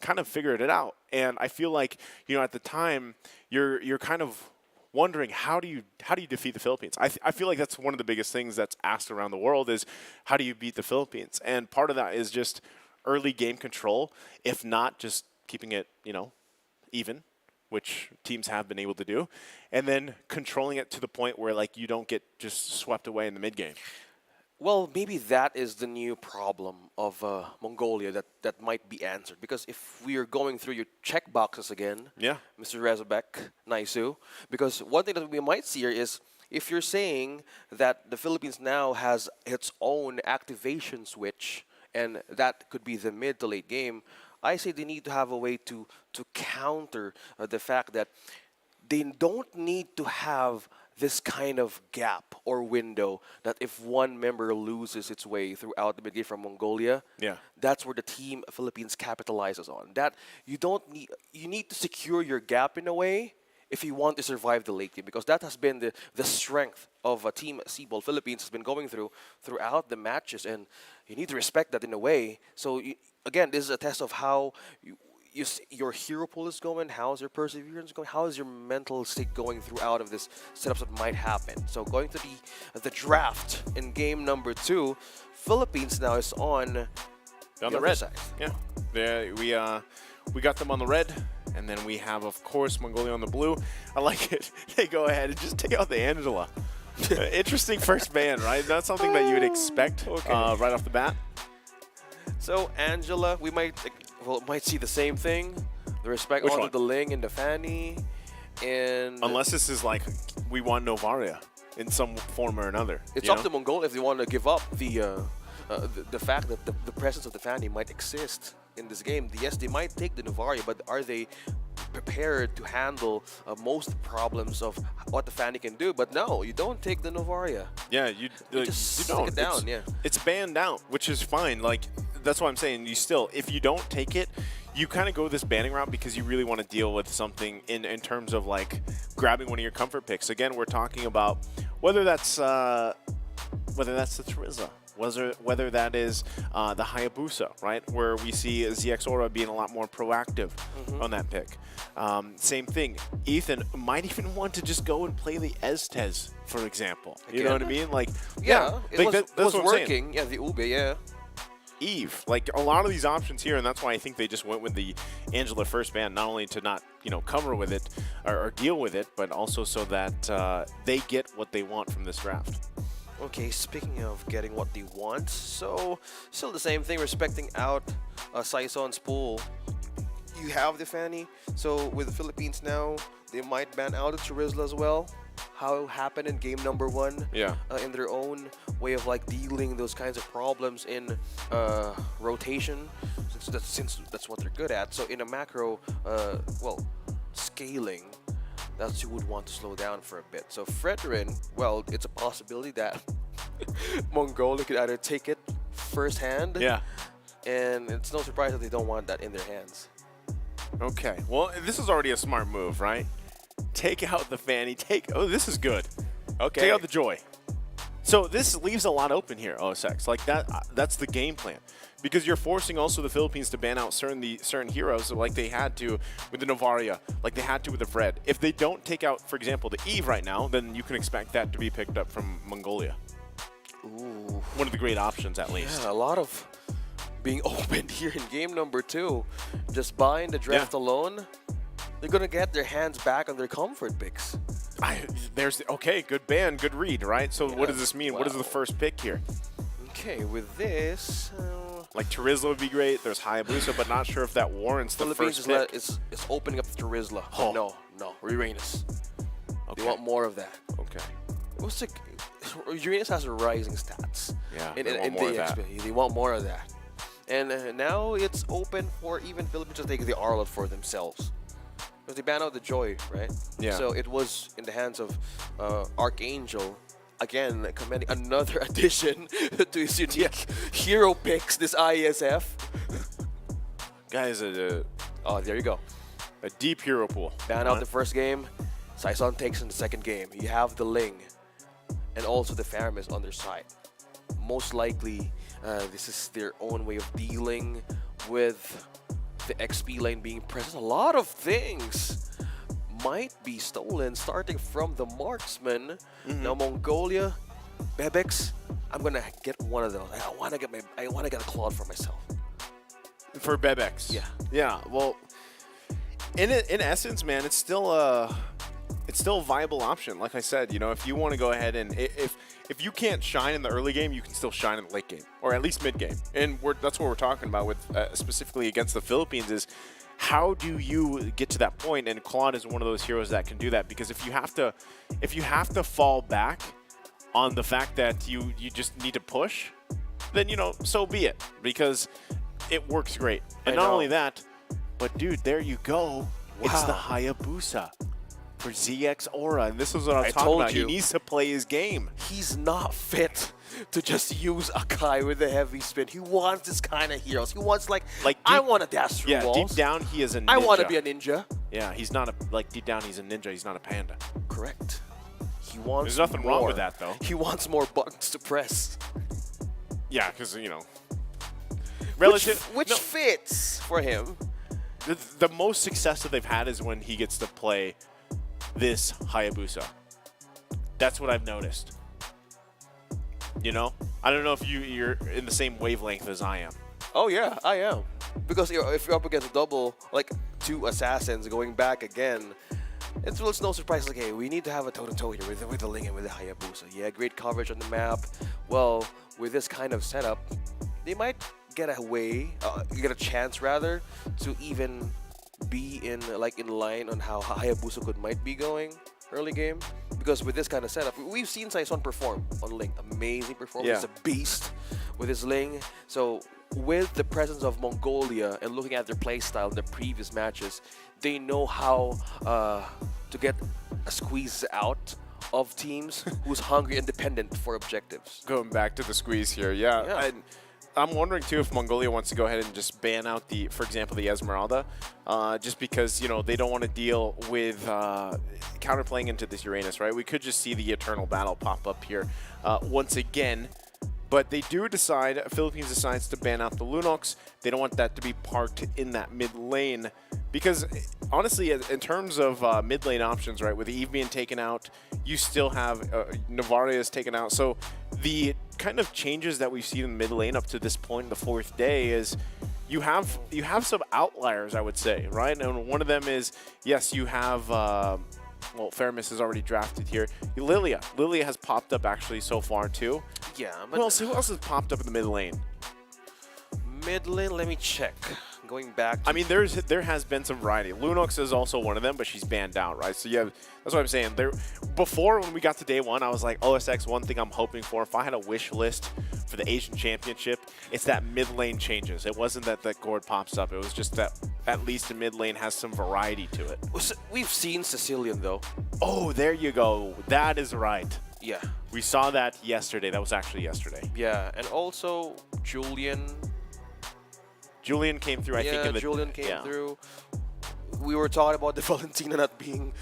kind of figured it out. And I feel like, you know, at the time you're kind of wondering how do you defeat the Philippines? I feel like that's one of the biggest things that's asked around the world is how do you beat the Philippines? And part of that is just early game control, if not just keeping it, you know, even which teams have been able to do, and then controlling it to the point where like you don't get just swept away in the mid game. Well, maybe that is the new problem of Mongolia that might be answered. Because if we are going through your check boxes again, Yeah. Mr. Razorback, Naisu, because one thing that we might see here is if you're saying that the Philippines now has its own activation switch, and that could be the mid to late game, I say they need to have a way to counter the fact that they don't need to have this kind of gap or window that if one member loses its way throughout the mid game from Mongolia, Yeah. that's where the team Philippines capitalizes on. That you need to secure your gap in a way if you want to survive the late game, because that has been the strength of a team Seaball Philippines has been going throughout the matches, and you need to respect that in a way. So again, this is a test of how your hero pool is going, how's your perseverance going, how is your mental state going throughout of this setups that might happen. So going to the draft in game number 2, Philippines now is on On the the red. other side. Yeah. We got them on the red, and then we have, of course, Mongolia on the blue. I like it. They go ahead and just take out the Angela. Interesting first ban, right? That's something that you would expect right off the bat. So Angela, we might see the same thing. The respect Which onto one? the Ling and the Fanny, and Unless this is like, we want Novaria in some form or another. it's you up know? to Mongolia if they want to give up the fact that the presence of the Fanny might exist in this game. Yes, they might take the Novaria, but are they prepared to handle most problems of what the Fanny can do? But no, you don't take the Novaria. Yeah, you just you stick don't. it down, It's, yeah. It's banned out, which is fine. Like, that's what I'm saying. You still, if you don't take it, you kind of go this banning route because you really want to deal with something in terms of like grabbing one of your comfort picks. Again, we're talking about whether that's the Terizla, whether that is the Hayabusa, right? Where we see ZX Aura being a lot more proactive on that pick. Same thing. Ethan might even want to just go and play the Estes, for example. You know what I mean? Like, Yeah, it like was, that's was what I'm saying. working. Yeah, the Ube, yeah. Eve, like a lot of these options here, and that's why I think they just went with the Angela first ban, not only to not cover with it or deal with it, but also so that they get what they want from this draft. Okay, speaking of getting what they want, so still the same thing, respecting out Saison's pool. You have the Fanny, so with the Philippines now, they might ban out the Terizla as well. How it happened in game number 1, Yeah. in their own way of like dealing those kinds of problems in rotation, since that's what they're good at. So in a macro, scaling, that's you would want to slow down for a bit. So Fredrin, well, it's a possibility that Mongolia could either take it firsthand, Yeah. and it's no surprise that they don't want that in their hands. Okay. Well, this is already a smart move, right? Take out the Fanny. Oh, this is good. Okay. Take out the Joy. So this leaves a lot open here, OSX. Like that's the game plan, because you're forcing also the Philippines to ban out certain heroes, like they had to with the Novaria, like they had to with the Fred. If they don't take out, for example, the Eve right now, then you can expect that to be picked up from Mongolia. Ooh. One of the great options, at least. Yeah, a lot of being opened here in game number 2. Just buying the draft alone, they're gonna get their hands back on their comfort picks. Okay, good ban, good read, right? So Yeah, what does this mean? What is the wow. first pick here? Okay, with this, Like Terizla would be great. There's Hayabusa, but not sure if that warrants the Philippines first pick. is opening up the Terizla. Oh. No, Uranus. Okay. They want more of that. Okay. What's the Uranus has rising stats. Yeah, in they want more of the that. XP. They want more of that. And now it's open for even Philippines to take the Arlet for themselves. Because they banned out the Joy, right? Yeah. So it was in the hands of Archangel. Again, commending another addition to his unique hero picks, this IESF. Guys, Oh, there you go. a deep hero pool. Ban out the first game. Saison takes in the second game. You have the Ling and also the Faramis on their side. Most likely, this is their own way of dealing with the XP lane being present. A lot of things might be stolen, starting from the marksman. Now Mongolia, Bebex, I'm gonna get one of those. I wanna get a Claude for myself. For Bebex. Yeah. Yeah, well, in essence, man, it's still a viable option. Like I said, you know, if you want to go ahead and if you can't shine in the early game, you can still shine in the late game, or at least mid game. And that's what we're talking about with specifically against the Philippines is how do you get to that point? And Claude is one of those heroes that can do that, because if you have to fall back on the fact that you just need to push, then, you know, so be it, because it works great. And not only that, but dude, there you go. Wow. It's the Hayabusa for ZX Aura, and this is what I was talking about. He needs to play his game. He's not fit to just use Akai with a heavy spin. He wants this kind of heroes. He wants like I want to dash through walls. Yeah, deep down he is a ninja. I want to be a ninja. Yeah, he's not deep down he's a ninja. He's not a panda. Correct. He wants There's nothing wrong with that, though. He wants more buttons to press. Yeah, because, you know, which fits for him. The most success that they've had is when he gets to play this Hayabusa. That's what I've noticed. You know? I don't know if you're in the same wavelength as I am. Oh, yeah, I am. Because if you're up against a double, like 2 assassins going back again, it's no surprise. Like, hey, we need to have a toe-to-toe here with the Ling and with the Hayabusa. Yeah, great coverage on the map. Well, with this kind of setup, they might get a chance rather to even be in line on how Hayabusa might be going early game, because with this kind of setup, we've seen Saison perform on Ling. Amazing performance. He's a beast with his Ling. So with the presence of Mongolia and looking at their play style in the previous matches, they know how to get a squeeze out of teams who's hungry and dependent for objectives. Going back to the squeeze here, yeah. I'm wondering too if Mongolia wants to go ahead and just ban out for example, the Esmeralda, just because, you know, they don't want to deal with counterplaying into this Uranus, right? We could just see the Eternal Battle pop up here once again. But they do decide, Philippines decides to ban out the Lunox. They don't want that to be parked in that mid lane. Because honestly, in terms of mid lane options, right, with Eve being taken out, you still have Navarre is taken out. So the kind of changes that we've seen in mid lane up to this point, the 4th day, is you have some outliers, I would say, right? And one of them is, yes, you have... well, Faramis is already drafted here. Lilia has popped up actually so far too. Yeah, but who else has popped up in the mid lane? Mid lane, let me check. Going back. I mean, there has been some variety. Lunox is also one of them, but she's banned out, right? So yeah, that's what I'm saying. Before, when we got to day 1, I was like, OSX, one thing I'm hoping for, if I had a wish list for the Asian Championship, it's that mid lane changes. It wasn't that Gord pops up. It was just that at least the mid lane has some variety to it. We've seen Sicilian though. Oh, there you go. That is right. Yeah. We saw that yesterday. That was actually yesterday. Yeah, and also Julian came through, I think. Julian came through. We were talking about the Valentina not being...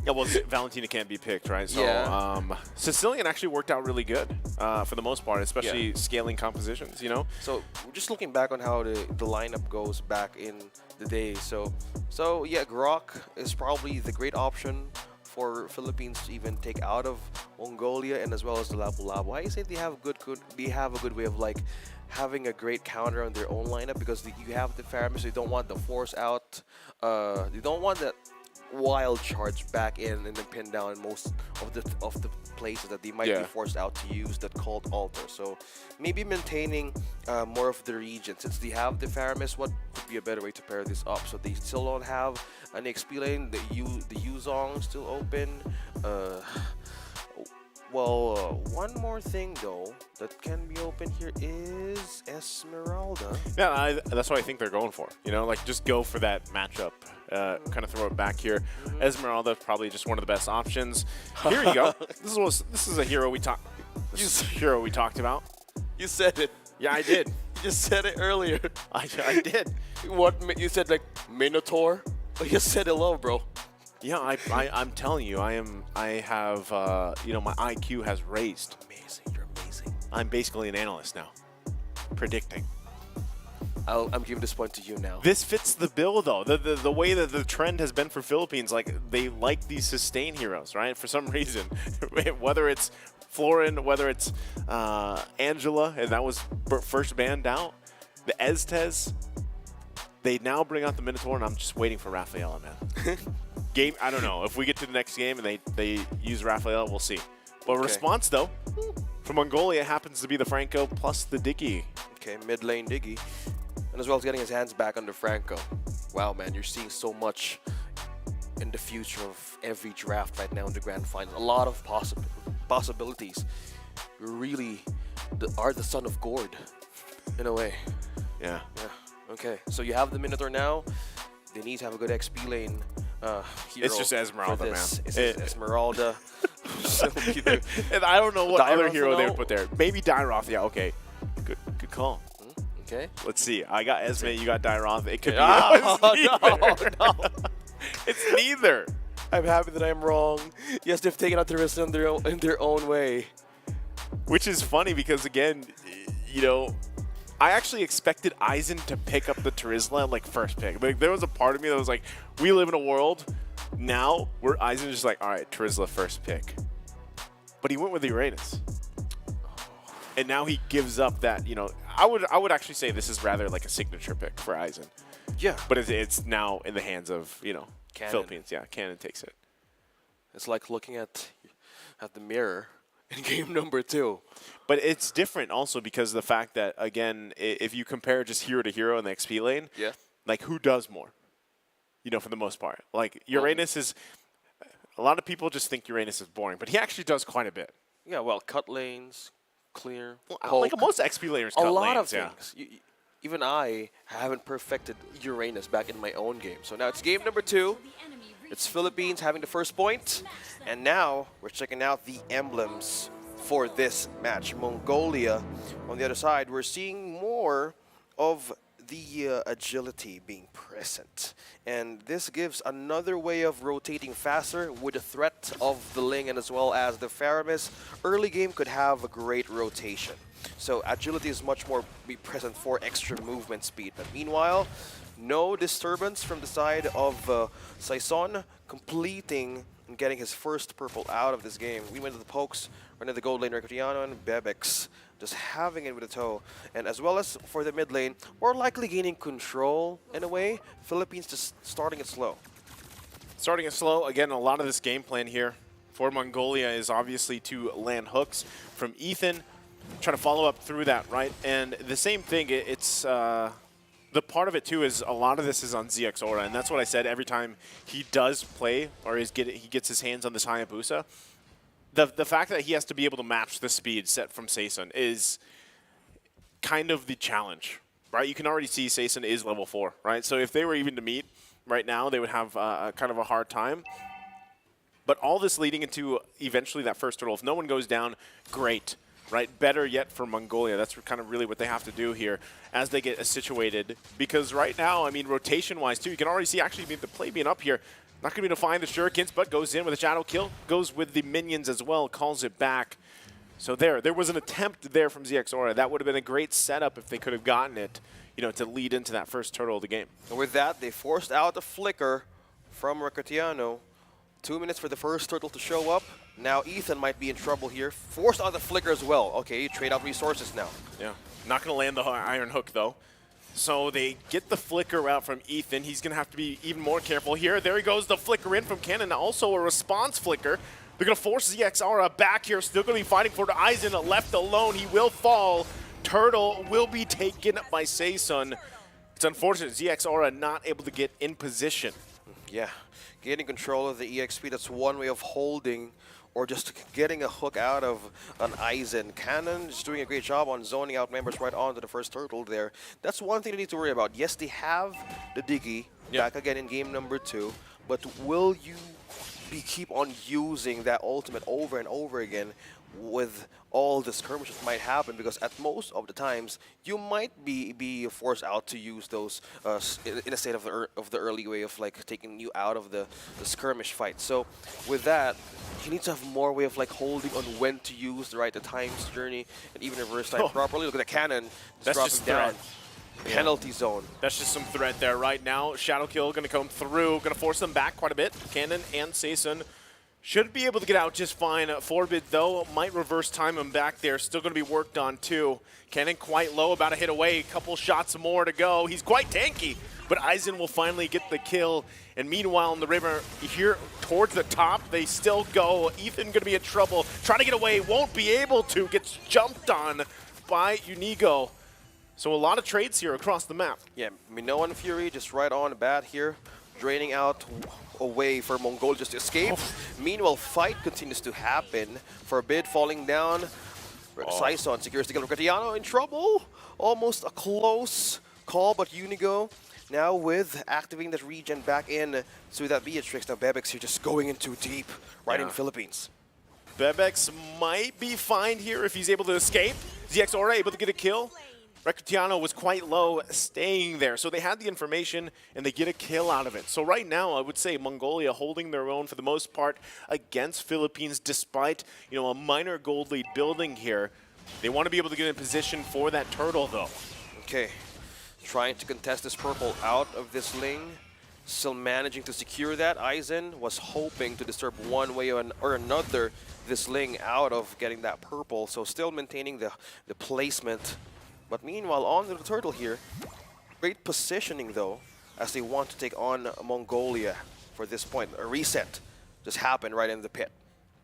yeah, well, Valentina can't be picked, right? So Sicilian actually worked out really good for the most part, especially scaling compositions, you know? So just looking back on how the lineup goes back in the day. So yeah, Grok is probably the great option for Philippines to even take out of Mongolia, and as well as the Lapu-Lapu. I say they have a good way of like having a great counter on their own lineup, because you have the Faramis. They don't want the force out. They don't want that wild charge back in and then pin down most of the places that they might be forced out to use that called altar. So maybe maintaining more of the region, since they have the Faramis. What could be a better way to pair this up? So they still don't have an XP lane. The Yuzong still open. Well, one more thing though that can be open here is Esmeralda. Yeah, that's what I think they're going for. You know, like just go for that matchup. Kind of throw it back here. Esmeralda probably just one of the best options. Here you go. This is a hero we talked. This is a hero we talked about. You said it. Yeah, I did. You just said it earlier. I did. What you said, like Minotaur? You just said hello, bro. Yeah, I'm telling you, I have, you know, my IQ has raised. Amazing, you're amazing. I'm basically an analyst now, predicting. I'm giving this point to you now. This fits the bill, though. The way that the trend has been for Philippines, like they like these sustain heroes, right? For some reason, whether it's Florin, whether it's Angela, and that was first banned out, the Estes. they now bring out the Minotaur, and I'm just waiting for Rafaela, man. I don't know. If we get to the next game and they use Rafaela, we'll see. But response, though, from Mongolia happens to be the Franco plus the Diggy. Okay, mid lane Diggy. And as well as getting his hands back under Franco. Wow, man, you're seeing so much in the future of every draft right now in the grand final. A lot of possibilities. You really are the son of Gord, in a way. Yeah. Okay, so you have the Minotaur now. They need to have a good XP lane hero. It's just Esmeralda, man. It's Esmeralda. And I don't know what other Dairoth, hero they would put there. Maybe Dairoth. Yeah, okay. Good call. Okay. Let's see. I got Esme, you got Dairoth. It could be no. It's neither. I'm happy that I'm wrong. Yes, they've taken out the risk in their own way. Which is funny because, again, you know, I actually expected Aizen to pick up the Terizla like first pick. Like, there was a part of me that was like, we live in a world now where Aizen is just like, all right, Terizla first pick. But he went with Uranus. And now he gives up that, you know, I would actually say this is rather like a signature pick for Aizen. Yeah. But it's now in the hands of, you know, Cannon. Philippines. Yeah, Cannon takes it. It's like looking at the mirror in game number 2. But it's different also because of the fact that, again, if you compare just hero to hero in the XP lane, like who does more? You know, for the most part. Like Uranus is, a lot of people just think Uranus is boring, but he actually does quite a bit. Yeah, well, cut lanes, clear, like most XP laners cut lanes. A lot of things. Even I haven't perfected Uranus back in my own game. So now it's game number 2. It's Philippines having the first point. And now we're checking out the emblems for this match. Mongolia, on the other side, we're seeing more of the agility being present. And this gives another way of rotating faster with the threat of the Ling and as well as the Faramis. Early game could have a great rotation. So agility is much more be present for extra movement speed. But meanwhile, no disturbance from the side of Saison, completing and getting his first purple out of this game. We went to the pokes, running the gold lane, Recutiano and Bebex, just having it with a toe. And as well as for the mid lane, we're likely gaining control in a way. Philippines just starting it slow. Starting it slow. Again, a lot of this game plan here for Mongolia is obviously to land hooks from Ethan, trying to follow up through that, right? And the same thing, it's the part of it too is a lot of this is on ZX Aura, and that's what I said every time he does play or he gets his hands on this Hayabusa. The fact that he has to be able to match the speed set from Saison is kind of the challenge, right? You can already see Saison is level 4, right? So if they were even to meet right now, they would have kind of a hard time. But all this leading into eventually that first turtle. If no one goes down, great. Right, better yet for Mongolia. That's kind of really what they have to do here as they get situated. Because right now, I mean, rotation-wise too, you can already see actually the play being up here. Not going to be able to find the shurikens, but goes in with a shadow kill. Goes with the minions as well, calls it back. So there was an attempt there from ZX Aura. That would have been a great setup if they could have gotten it, you know, to lead into that first turtle of the game. And with that, they forced out a flicker from Recutiano. 2 minutes for the first turtle to show up. Now Ethan might be in trouble here. Forced out the flicker as well. Okay, you trade out resources now. Yeah, not going to land the iron hook though. So they get the flicker out from Ethan. He's going to have to be even more careful here. There he goes, the flicker in from Cannon. Also a response flicker. They're going to force ZX Aura back here. Still going to be fighting for the Aizen. Left alone, he will fall. Turtle will be taken by Saison. It's unfortunate, ZX Aura not able to get in position. Yeah, getting control of the EXP, that's one way of holding or just getting a hook out of an Aizen. Cannon is doing a great job on zoning out members right onto the first turtle there. That's one thing they need to worry about. Yes, they have the Diggy back again in game number 2, but will you keep on using that ultimate over and over again with all the skirmishes might happen? Because at most of the times you might be forced out to use those in a state of the early way of like taking you out of the skirmish fight. So with that, you need to have more way of like holding on when to use the times journey and even reverse time properly. Look at the Cannon That's dropping just down. Penalty zone. That's just some threat there right now. Shadow kill going to come through, going to force them back quite a bit. Cannon and Saison should be able to get out just fine. Forbid, though, might reverse time him back there. Still going to be worked on, too. Cannon quite low, about a hit away. A couple shots more to go. He's quite tanky. but Aizen will finally get the kill. And meanwhile, in the river here towards the top, they still go. Ethan going to be in trouble, trying to get away, won't be able to, gets jumped on by Unigo. So a lot of trades here across the map. Yeah, Minoan Fury just right on the bat here, draining out away for Mongolia just to escape. Meanwhile, fight continues to happen. Forbid falling down. Saison secures the kill. Cristiano in trouble. Almost a close call, but Unigo now with activating that regen back in to that Beatrix. Now Bebex here just going in too deep right in Philippines. Bebex might be fine here if he's able to escape. ZX Aura able to get a kill. Recutiano was quite low, staying there. So they had the information, and they get a kill out of it. So right now, I would say Mongolia holding their own for the most part against Philippines, despite a minor gold lead building here. They want to be able to get in position for that turtle, though. Okay, trying to contest this purple out of this Ling. Still managing to secure that. Aizen was hoping to disturb one way or another this Ling out of getting that purple. So still maintaining the placement. But meanwhile, on the turtle here, great positioning though, as they want to take on Mongolia for this point. A reset just happened right in the pit.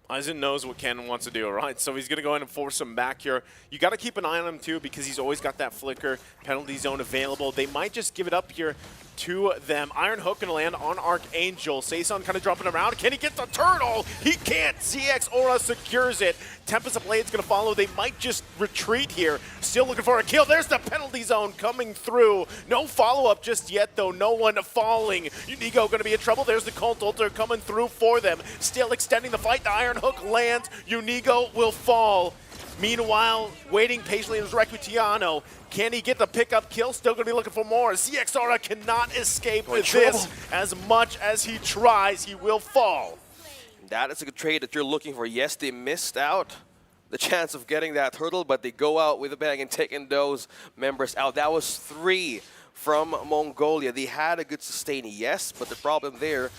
Aizen knows what Ken wants to do, right? So he's going to go in and force him back here. You got to keep an eye on him too, because he's always got that flicker penalty zone available. They might just give it up here to them. Iron Hook going to land on Archangel. Saison kind of dropping around. Can he get the turtle? He can't. ZX Aura secures it. Tempest of Blade's going to follow. They might just retreat here. Still looking for a kill. There's the penalty zone coming through. No follow-up just yet, though. No one falling. Unigo going to be in trouble. There's the Cult Altar coming through for them. Still extending the fight. The Iron Hook lands. Unigo will fall. Meanwhile, waiting patiently is Recutiano. Can he get the pickup kill? Still going to be looking for more. ZX Aura cannot escape with this. As much as he tries, he will fall. That is a good trade that you're looking for. Yes, they missed out the chance of getting that turtle, but they go out with a bang and taking those members out. That was 3 from Mongolia. They had a good sustain, yes, but the problem there,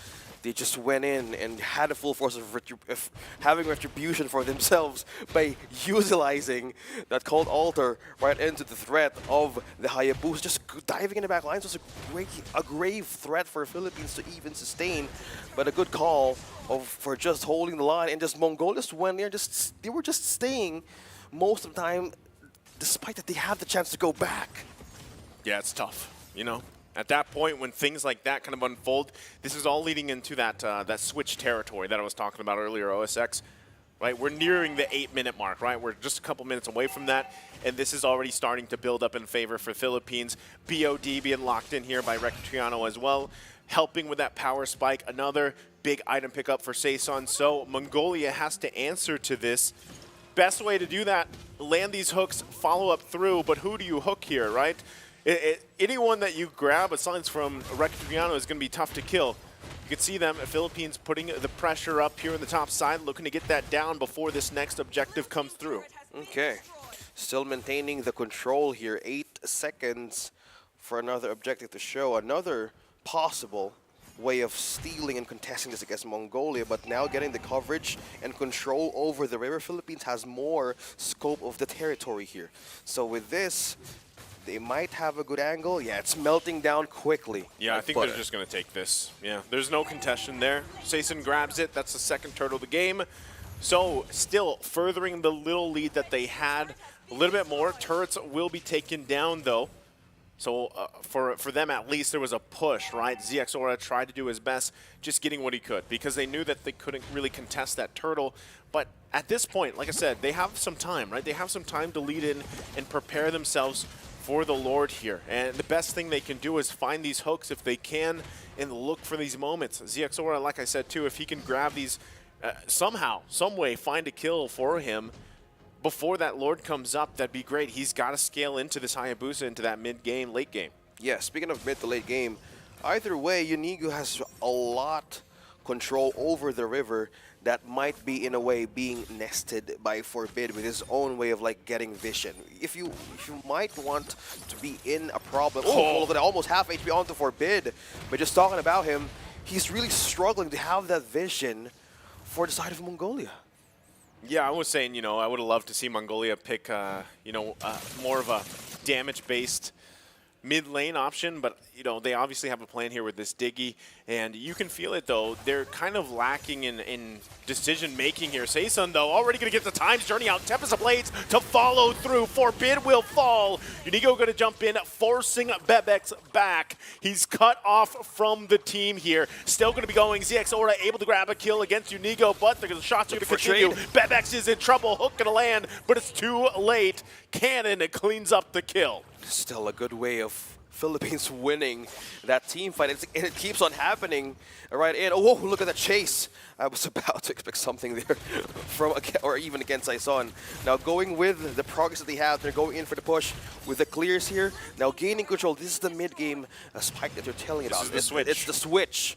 they just went in and had a full force of having retribution for themselves by utilizing that Cold Altar right into the threat of the Hayabusa. Just diving in the back lines was a grave threat for Philippines to even sustain, but a good call for just holding the line. And just Mongolia just went there, they were just staying most of the time, despite that they had the chance to go back. Yeah, it's tough, At that point, when things like that kind of unfold, this is all leading into that switch territory that I was talking about earlier, OSX, right? We're nearing the 8-minute mark, right? We're just a couple minutes away from that, and this is already starting to build up in favor for Philippines. BOD being locked in here by Recutiano as well, helping with that power spike. Another big item pickup for Saison. So Mongolia has to answer to this. Best way to do that, land these hooks, follow up through, but who do you hook here, right? Anyone that you grab, aside from Recutiano, is going to be tough to kill. You can see them, Philippines, putting the pressure up here on the top side, looking to get that down before this next objective comes through. Okay. Still maintaining the control here. 8 seconds for another objective to show. Another possible way of stealing and contesting this against Mongolia, but now getting the coverage and control over the river. Philippines has more scope of the territory here. So with this, they might have a good angle. Yeah, it's melting down quickly. Yeah, I think they're just going to take this. Yeah, there's no contestation there. Saison grabs it. That's the second turtle of the game. So still furthering the little lead that they had a little bit more. Turrets will be taken down, though. So for them, at least, there was a push, right? ZX Aura tried to do his best, just getting what he could, because they knew that they couldn't really contest that turtle. But at this point, like I said, they have some time, right? They have some time to lead in and prepare themselves for the Lord here. And the best thing they can do is find these hooks if they can and look for these moments. ZX Aura, like I said too, if he can grab these somehow, some way, find a kill for him before that Lord comes up, that'd be great. He's got to scale into this Hayabusa, into that mid-game, late game. Yeah, speaking of mid to late game, either way, Unigo has a lot control over the river that might be, in a way, being nested by Forbid with his own way of, like, getting vision. If you might want to be in a problem, look at almost half HP onto Forbid, but just talking about him, he's really struggling to have that vision for the side of Mongolia. Yeah, I was saying, I would have loved to see Mongolia pick, more of a damage-based mid lane option, but you know they obviously have a plan here with this Diggy, and you can feel it though. They're kind of lacking in decision making here. Saysun though already going to get the times journey out. Tempest of Blades to follow through. Forbid will fall. Unigo going to jump in, forcing Bebex back. He's cut off from the team here. Still going to be going. ZX Aura able to grab a kill against Unigo, but the shots are going to continue. Bebex is in trouble. Hook going to land, but it's too late. Cannon cleans up the kill. Still a good way of Philippines winning that team fight. And it keeps on happening right in. Oh, look at that chase. I was about to expect something there from, or even against Saysun. Now going with the progress that they have, they're going in for the push with the clears here. Now gaining control. This is the mid-game spike that you're telling about. This is the switch. It's the switch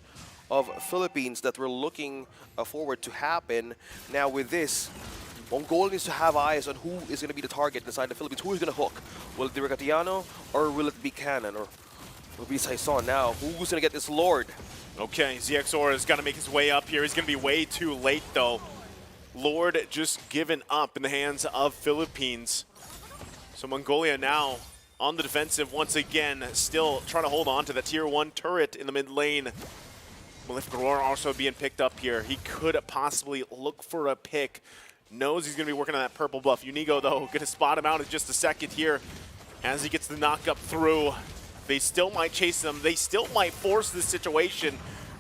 of Philippines that we're looking forward to happen. Now with this, Mongolia needs to have eyes on who is going to be the target inside the Philippines. Who is going to hook? Will it be Recatiano or will it be Cannon or will it be Saysun? Now, who's going to get this Lord? Okay, ZX Aura is going to make his way up here. He's going to be way too late though. Lord just given up in the hands of Philippines. So Mongolia now on the defensive once again, still trying to hold on to that tier 1 turret in the mid lane. Malif Garor also being picked up here. He could possibly look for a pick. Knows he's going to be working on that purple buff. Unigo, though, going to spot him out in just a second here as he gets the knock up through. They still might chase him. They still might force this situation.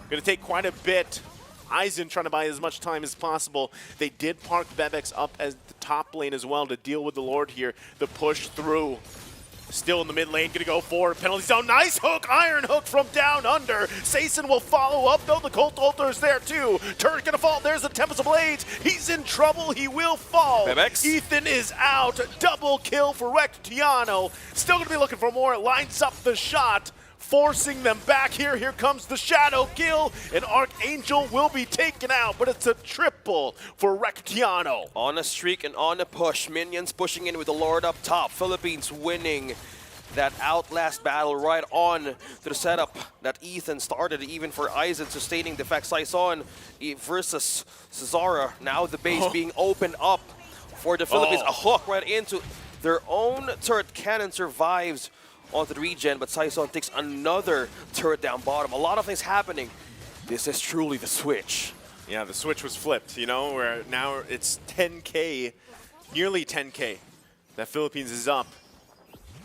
Going to take quite a bit. Aizen trying to buy as much time as possible. They did park Bebex up as the top lane as well to deal with the Lord here. The push through. Still in the mid lane, gonna go for penalty zone. Nice hook, iron hook from down under. Saysun will follow up, though the Colt Ulter's there too. Turret gonna fall, there's the Tempest of Blades. He's in trouble, he will fall. Bebex. Ethan is out, double kill for Rectiano. Still gonna be looking for more, lines up the shot. Forcing them back here. Here comes the shadow kill, and Archangel will be taken out, but it's a triple for Rectiano. On a streak and on a push. Minions pushing in with the Lord up top. Philippines winning that outlast battle right on to the setup that Ethan started, even for Aizen sustaining the fact Saysun versus Cesara. Now the base being opened up for the Philippines. A hook right into their own turret. Cannon survives onto the regen, but Saysun takes another turret down bottom. A lot of things happening. This is truly the switch. Yeah, the switch was flipped, you know, where now it's 10K, nearly 10K. That Philippines is up.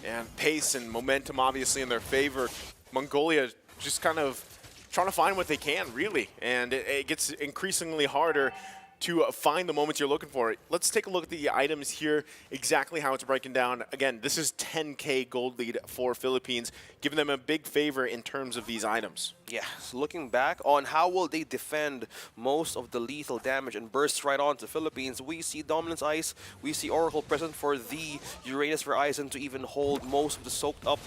And pace and momentum obviously in their favor. Mongolia just kind of trying to find what they can, really. And it gets increasingly harder to find the moments you're looking for. Let's take a look at the items here, exactly how it's breaking down. Again, this is 10K gold lead for Philippines, giving them a big favor in terms of these items. Yeah, so looking back on how will they defend most of the lethal damage and bursts right on to Philippines, we see Dominance Ice, we see Oracle present for the Uranus for Aizen to even hold most of the soaked up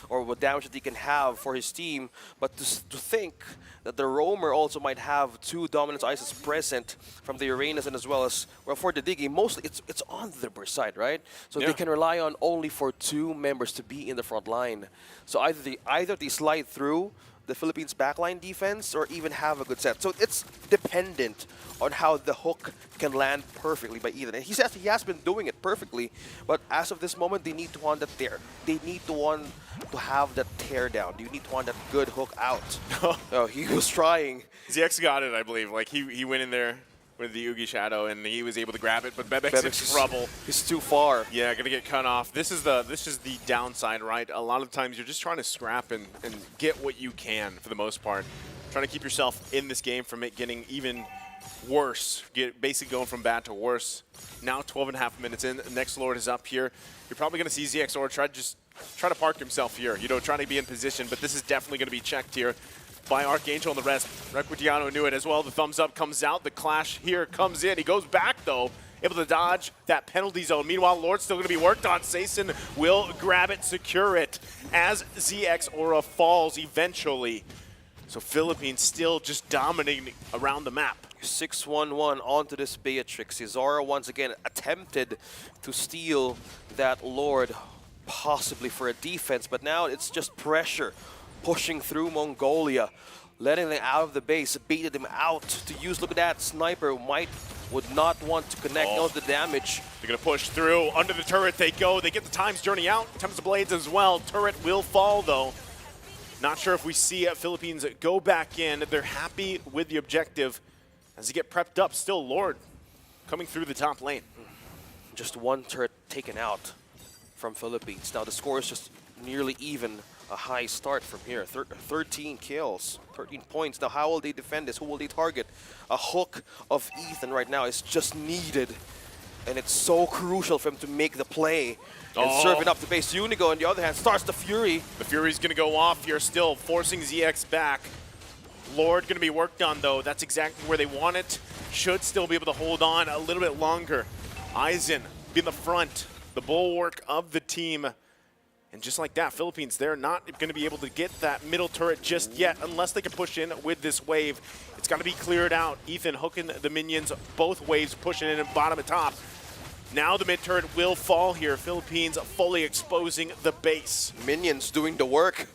or what damage that he can have for his team. But to think that the Roamer also might have 2 Dominance Ices present from the Uranus and as well as, well, for the Diggy, mostly it's on the burst side, right? So they can rely on only for 2 members to be in the front line. So either they slide through the Philippines backline defense or even have a good set. So it's dependent on how the hook can land perfectly by Ethan. And he says he has been doing it perfectly, but as of this moment, they need to want that tear. They need to want to have that tear down. You need to want that good hook out. Oh, he was trying. ZX got it, I believe. Like he went in there with the Oogie Shadow, and he was able to grab it, but Bebex in trouble. He's too far. Yeah, gonna get cut off. This is the downside, right? A lot of times you're just trying to scrap and get what you can for the most part. Trying to keep yourself in this game from it getting even worse. Basically going from bad to worse. Now 12.5 minutes in, the next Lord is up here. You're probably gonna see ZX Aura try to park himself here, you know, trying to be in position, but this is definitely gonna be checked here by Archangel and the rest. Rectiano knew it as well. The thumbs up comes out. The clash here comes in. He goes back, though, able to dodge that penalty zone. Meanwhile, Lord's still going to be worked on. Saysun will grab it, secure it, as ZX Aura falls eventually. So Philippines still just dominating around the map. 6-1-1 onto this Beatrix. Cesara once again attempted to steal that Lord, possibly for a defense, but now it's just pressure. Pushing through Mongolia, letting them out of the base, baited them out to use. Look at that, Sniper might would not want to connect. Knows the damage. They're going to push through. Under the turret they go. They get the Time's Journey out. Tempest of Blades as well. Turret will fall, though. Not sure if we see Philippines go back in. They're happy with the objective as they get prepped up. Still Lord coming through the top lane. Just one turret taken out from Philippines. Now the score is just nearly even. A high start from here. 13 kills, 13 points. Now how will they defend this? Who will they target? A hook of Ethan right now is just needed. And it's so crucial for him to make the play. And serving up the base. Unigo, on the other hand, starts the Fury. The Fury's going to go off here still, forcing ZX back. Lord going to be worked on, though. That's exactly where they want it. Should still be able to hold on a little bit longer. Aizen be in the front, the bulwark of the team. And just like that, Philippines, they're not going to be able to get that middle turret just yet unless they can push in with this wave. It's got to be cleared out. Ethan hooking the minions, both waves pushing in and bottom and top. Now the mid turret will fall here. Philippines fully exposing the base. Minions doing the work.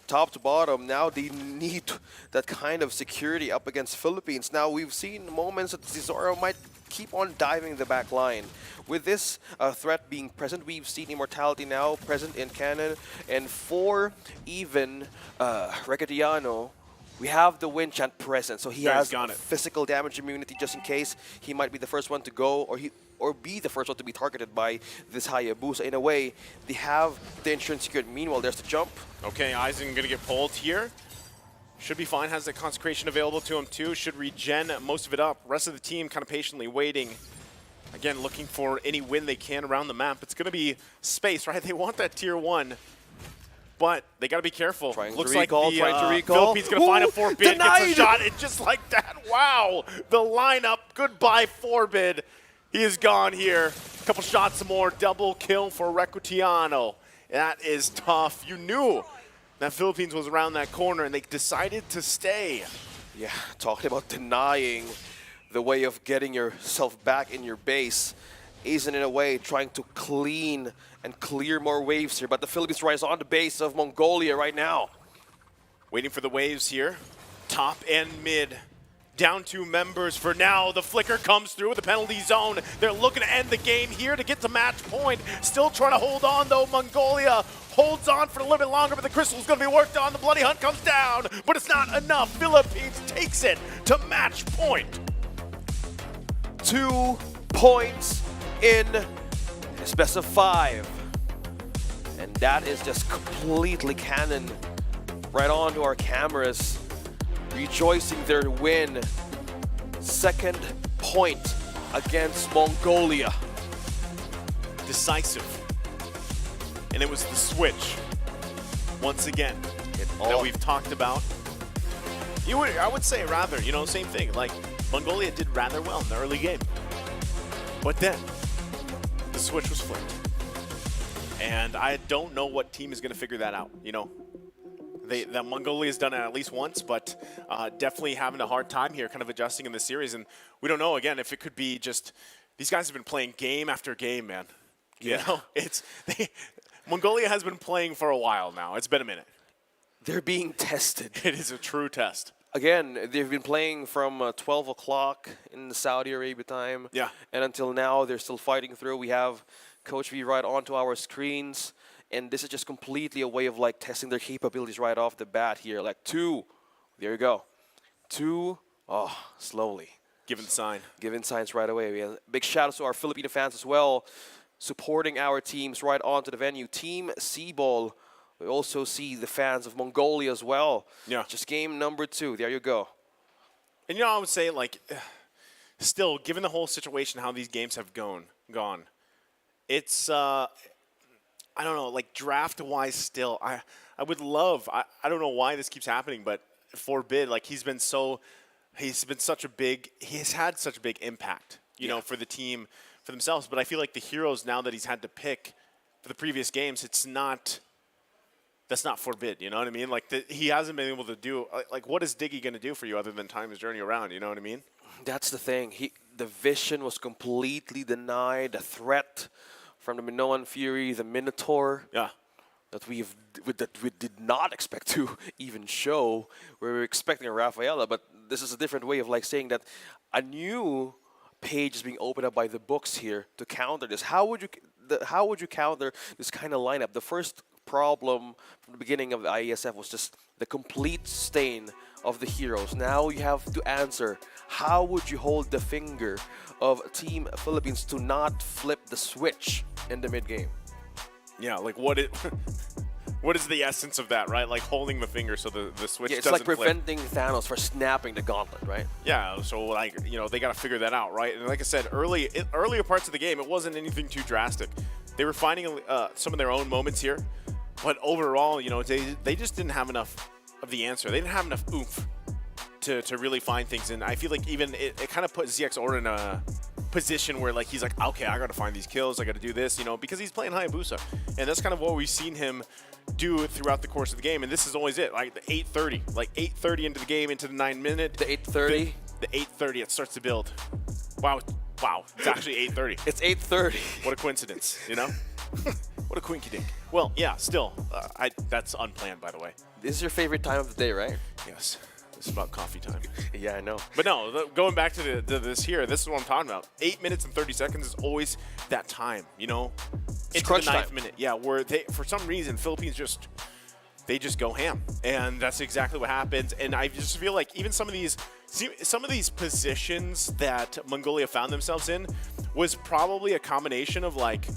Top to bottom, now they need that kind of security up against Philippines. Now we've seen moments that Zizora might keep on diving the back line. With this threat being present, we've seen Immortality now present in Cannon. And for even Recatiano, we have the Winchant present. So he has physical damage immunity just in case he might be the first one to go or be the first one to be targeted by this Hayabusa. In a way, they have the insurance secured. Meanwhile, there's the jump. Okay, Aizen going to get pulled here. Should be fine, has the consecration available to him too. Should regen most of it up. Rest of the team kind of patiently waiting. Again, looking for any win they can around the map. It's going to be space, right? They want that tier 1. But they got to be careful. Looks like the Philippines going to find a Forbid, gets a shot, and just like that, wow! The lineup, goodbye Forbid. He is gone here. A couple shots more, double kill for Recutiano. That is tough. You knew that Philippines was around that corner, and they decided to stay. Yeah, talking about denying the way of getting yourself back in your base. Aizen, in a way, trying to clean and clear more waves here, but the Philippines rise on the base of Mongolia right now. Waiting for the waves here. Top and mid. Down 2 members for now. The flicker comes through with the penalty zone. They're looking to end the game here to get to match point. Still trying to hold on, though. Mongolia holds on for a little bit longer, but the crystal's going to be worked on. The Bloody Hunt comes down, but it's not enough. Philippines takes it to match point. 2 points in this best of 5. And that is just completely Cannon right onto our cameras, rejoicing their win. 2nd point against Mongolia. Decisive. And it was the switch, once again, that we've talked about. I would say rather, same thing. Like, Mongolia did rather well in the early game. But then, the switch was flipped. And I don't know what team is going to figure that out, That Mongolia has done it at least once, but definitely having a hard time here kind of adjusting in the series. And we don't know, again, if it could be just these guys have been playing game after game, man. Mongolia has been playing for a while now. It's been a minute. They're being tested. It is a true test. Again, they've been playing from 12 o'clock in the Saudi Arabia time. Yeah. And until now, they're still fighting through. We have Coach V right onto our screens. And this is just completely a way of like testing their capabilities right off the bat here. Like 2, there you go. 2, slowly. Giving sign. Giving signs right away. We have big shout out to our Filipino fans as well, supporting our teams right onto the venue. Team C-Ball. We also see the fans of Mongolia as well. Yeah. Just game number 2. There you go. And I would say, like, still, given the whole situation, how these games have gone, it's, I don't know, like, draft-wise still, I would love, I don't know why this keeps happening, but Forbid, like, he's had such a big impact, you know, for the team, for themselves. But I feel like the heroes now that he's had to pick for the previous games, that's not Forbid, you know what I mean? Like, he hasn't been able to do, like, what is Diggy going to do for you other than Time's Journey around, you know what I mean? That's the thing. The vision was completely denied. The threat from the Minoan Fury, the Minotaur, that we did not expect to even show. We were expecting a Rafaela, but this is a different way of like saying that a new page is being opened up by the books here to counter this. How would you counter this kind of lineup? The first problem from the beginning of the IESF was just the complete stain of the heroes. Now you have to answer, how would you hold the finger of Team Philippines to not flip the switch in the mid game? Yeah, like what is the essence of that, right? Like holding the finger so the switch Yeah, it's doesn't like flip. preventing Thanos for snapping the gauntlet, right? Yeah, so like, you know, they got to figure that out, right? And like I said, earlier parts of the game, it wasn't anything too drastic. They were finding some of their own moments here, but overall, you know, they just didn't have enough of the answer. They didn't have enough oomph to really find things. And I feel like even it kind of put ZX Order in a position where like he's like, okay, I got to find these kills, I got to do this, you know, because he's playing Hayabusa. And that's kind of what we've seen him do throughout the course of the game. And this is always it, like the 8:30, like 8:30 into the game, into the 9-minute. The 8:30? The 8:30, it starts to build. Wow, it's actually 8:30. It's 8:30. What a coincidence, you know? What a quinky dink. Well, yeah, still, that's unplanned, by the way. This is your favorite time of the day, right? Yes, it's about coffee time. Yeah, I know. But no, going back to this here, this is what I'm talking about. 8 minutes and 30 seconds is always that time, you know? Into crunch the ninth time. minute, yeah, where for some reason, Philippines just go ham. And that's exactly what happens. And I just feel like even some of these positions that Mongolia found themselves in was probably a combination of like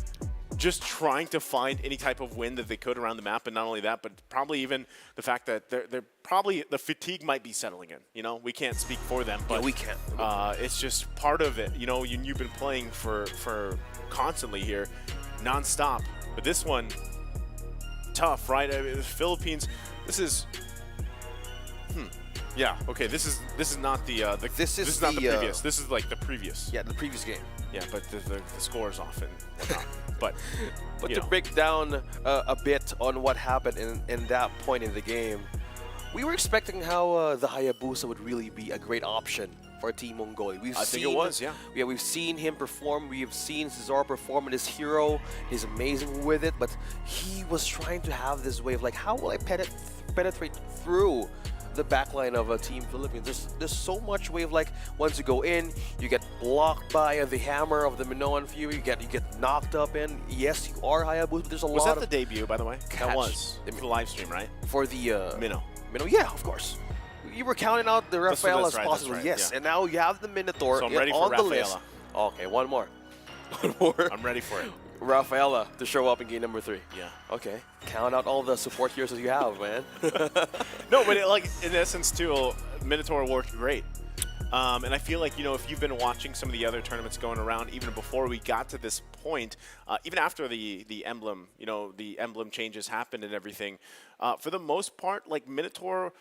just trying to find any type of win that they could around the map, and not only that, but probably even the fact that they're probably the fatigue might be settling in. You know, we can't speak for them, but yeah, we can't. It's just part of it. You know, you've been playing for constantly here, nonstop. But this one, tough, right? I mean, the Philippines. This is. Yeah. Okay. This is not the. This is not the previous. This is like the previous. Yeah, the previous game. Yeah, but the score is off and whatnot. But to break down a bit on what happened in that point in the game, we were expecting how the Hayabusa would really be a great option for Team Mongolia. I think it was, yeah. Yeah, we've seen him perform. We have seen Cesar perform in his hero. He's amazing with it, but he was trying to have this way of like, how will I penetrate through the backline of a Team Philippines? There's so much way of like, once you go in, you get blocked by the hammer of the Minoan Fury, you get knocked up in. Yes, you are Hayabusa, but there's a lot Was of... that the debut, by the way? Catch. That was. For the live stream, right? For the... Minnow. Yeah, of course. You were counting out the Rafaela as right, possible, right, yes. yeah. And now you have the Minotaur So I'm ready on for the Rafaela. list. Okay, one more. One more. I'm ready for it. Rafaela to show up in game number 3. Yeah. Okay. Count out all the support heroes that you have, man. No, but like in essence too, Minotaur worked great. And I feel like, you know, if you've been watching some of the other tournaments going around, even before we got to this point, even after the emblem, you know, the emblem changes happened and everything, for the most part, like Minotaur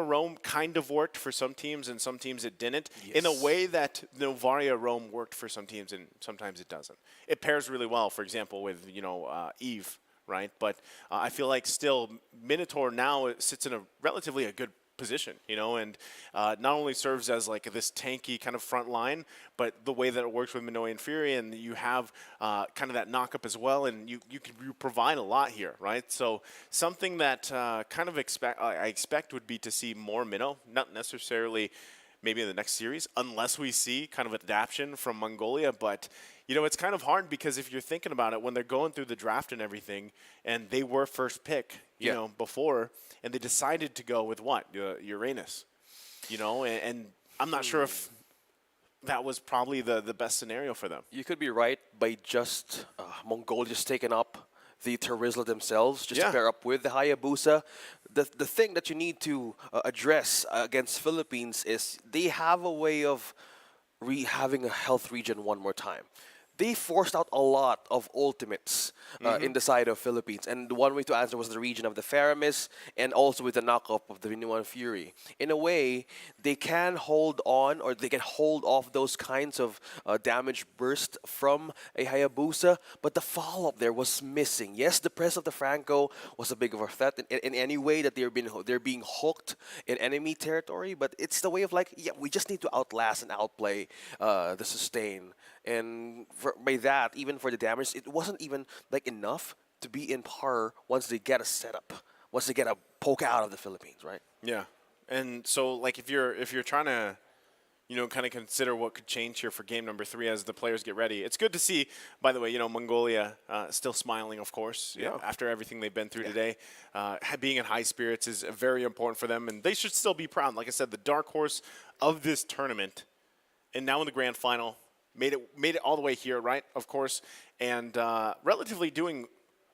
Rome kind of worked for some teams, and some teams it didn't. Yes. In a way that Novaria Rome worked for some teams, and sometimes it doesn't. It pairs really well, for example, with, you know, Eve, right? But I feel like still Minotaur now sits in a relatively good position, you know, and not only serves as like this tanky kind of front line, but the way that it works with Minoan Fury, and you have kind of that knock-up as well, and you provide a lot here, right? So something that kind of I expect would be to see more Minnow, not necessarily maybe in the next series, unless we see kind of adaptation from Mongolia. But, you know, it's kind of hard because if you're thinking about it, when they're going through the draft and everything, and they were first pick, you know, before, and they decided to go with what? Uranus, you know, and I'm not sure if that was probably the best scenario for them. You could be right by just Mongolia just taking up the Terizla themselves, just to pair up with the Hayabusa. The thing that you need to address against Philippines is they have a way of having a health regen one more time. They forced out a lot of ultimates in the side of Philippines. And the one way to answer was the region of the Faramis, and also with the knockup of the Minoan Fury. In a way, they can hold on, or they can hold off those kinds of damage burst from a Hayabusa, but the follow-up there was missing. Yes, the press of the Franco was a big of a threat in any way that they're being hooked in enemy territory, but it's the way of like, yeah, we just need to outlast and outplay the sustain. And by that, even for the damage, it wasn't even like enough to be in par once they get a setup, once they get a poke out of the Philippines, right? Yeah, and so like if you're trying to kind of consider what could change here for game number 3 as the players get ready. It's good to see, by the way, Mongolia still smiling, of course, after everything they've been through today. Being in high spirits is very important for them, and they should still be proud. Like I said, the dark horse of this tournament, and now in the grand final, made it all the way here, right? Of course, and relatively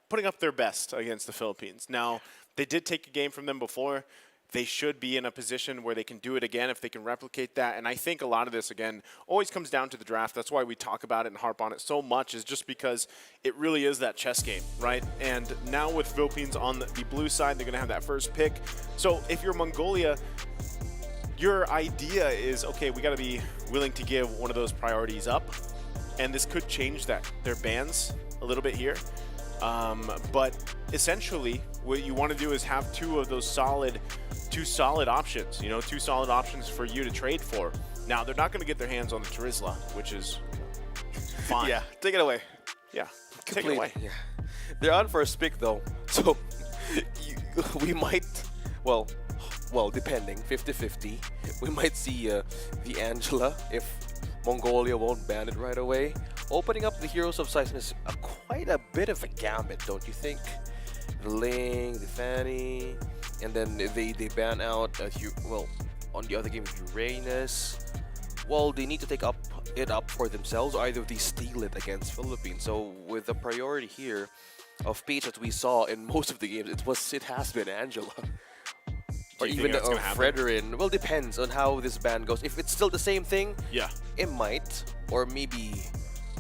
putting up their best against the Philippines. Now, they did take a game from them before. They should be in a position where they can do it again if they can replicate that. And I think a lot of this, again, always comes down to the draft. That's why we talk about it and harp on it so much, is just because it really is that chess game, right? And now with Philippines on the blue side, they're going to have that first pick. So if you're Mongolia, your idea is, okay, we got to be willing to give one of those priorities up. And this could change their bans a little bit here. But essentially, what you want to do is have two solid options, two solid options for you to trade for. Now, they're not going to get their hands on the Turisla, which is fine. Yeah, take it away. Yeah, Completely. take it away. Yeah. They're on first pick, though. So we might, well, depending, 50-50, we might see the Angela if Mongolia won't ban it right away. Opening up the Heroes of Sizen is quite a bit of a gambit, don't you think? The Ling, the Fanny, and then they ban out, on the other game, Uranus. Well, they need to take it up for themselves, or either they steal it against Philippines. So with the priority here of Peach that we saw in most of the games, it has been Angela. Or even Fredrin. Well, depends on how this ban goes. If it's still the same thing, it might. Or maybe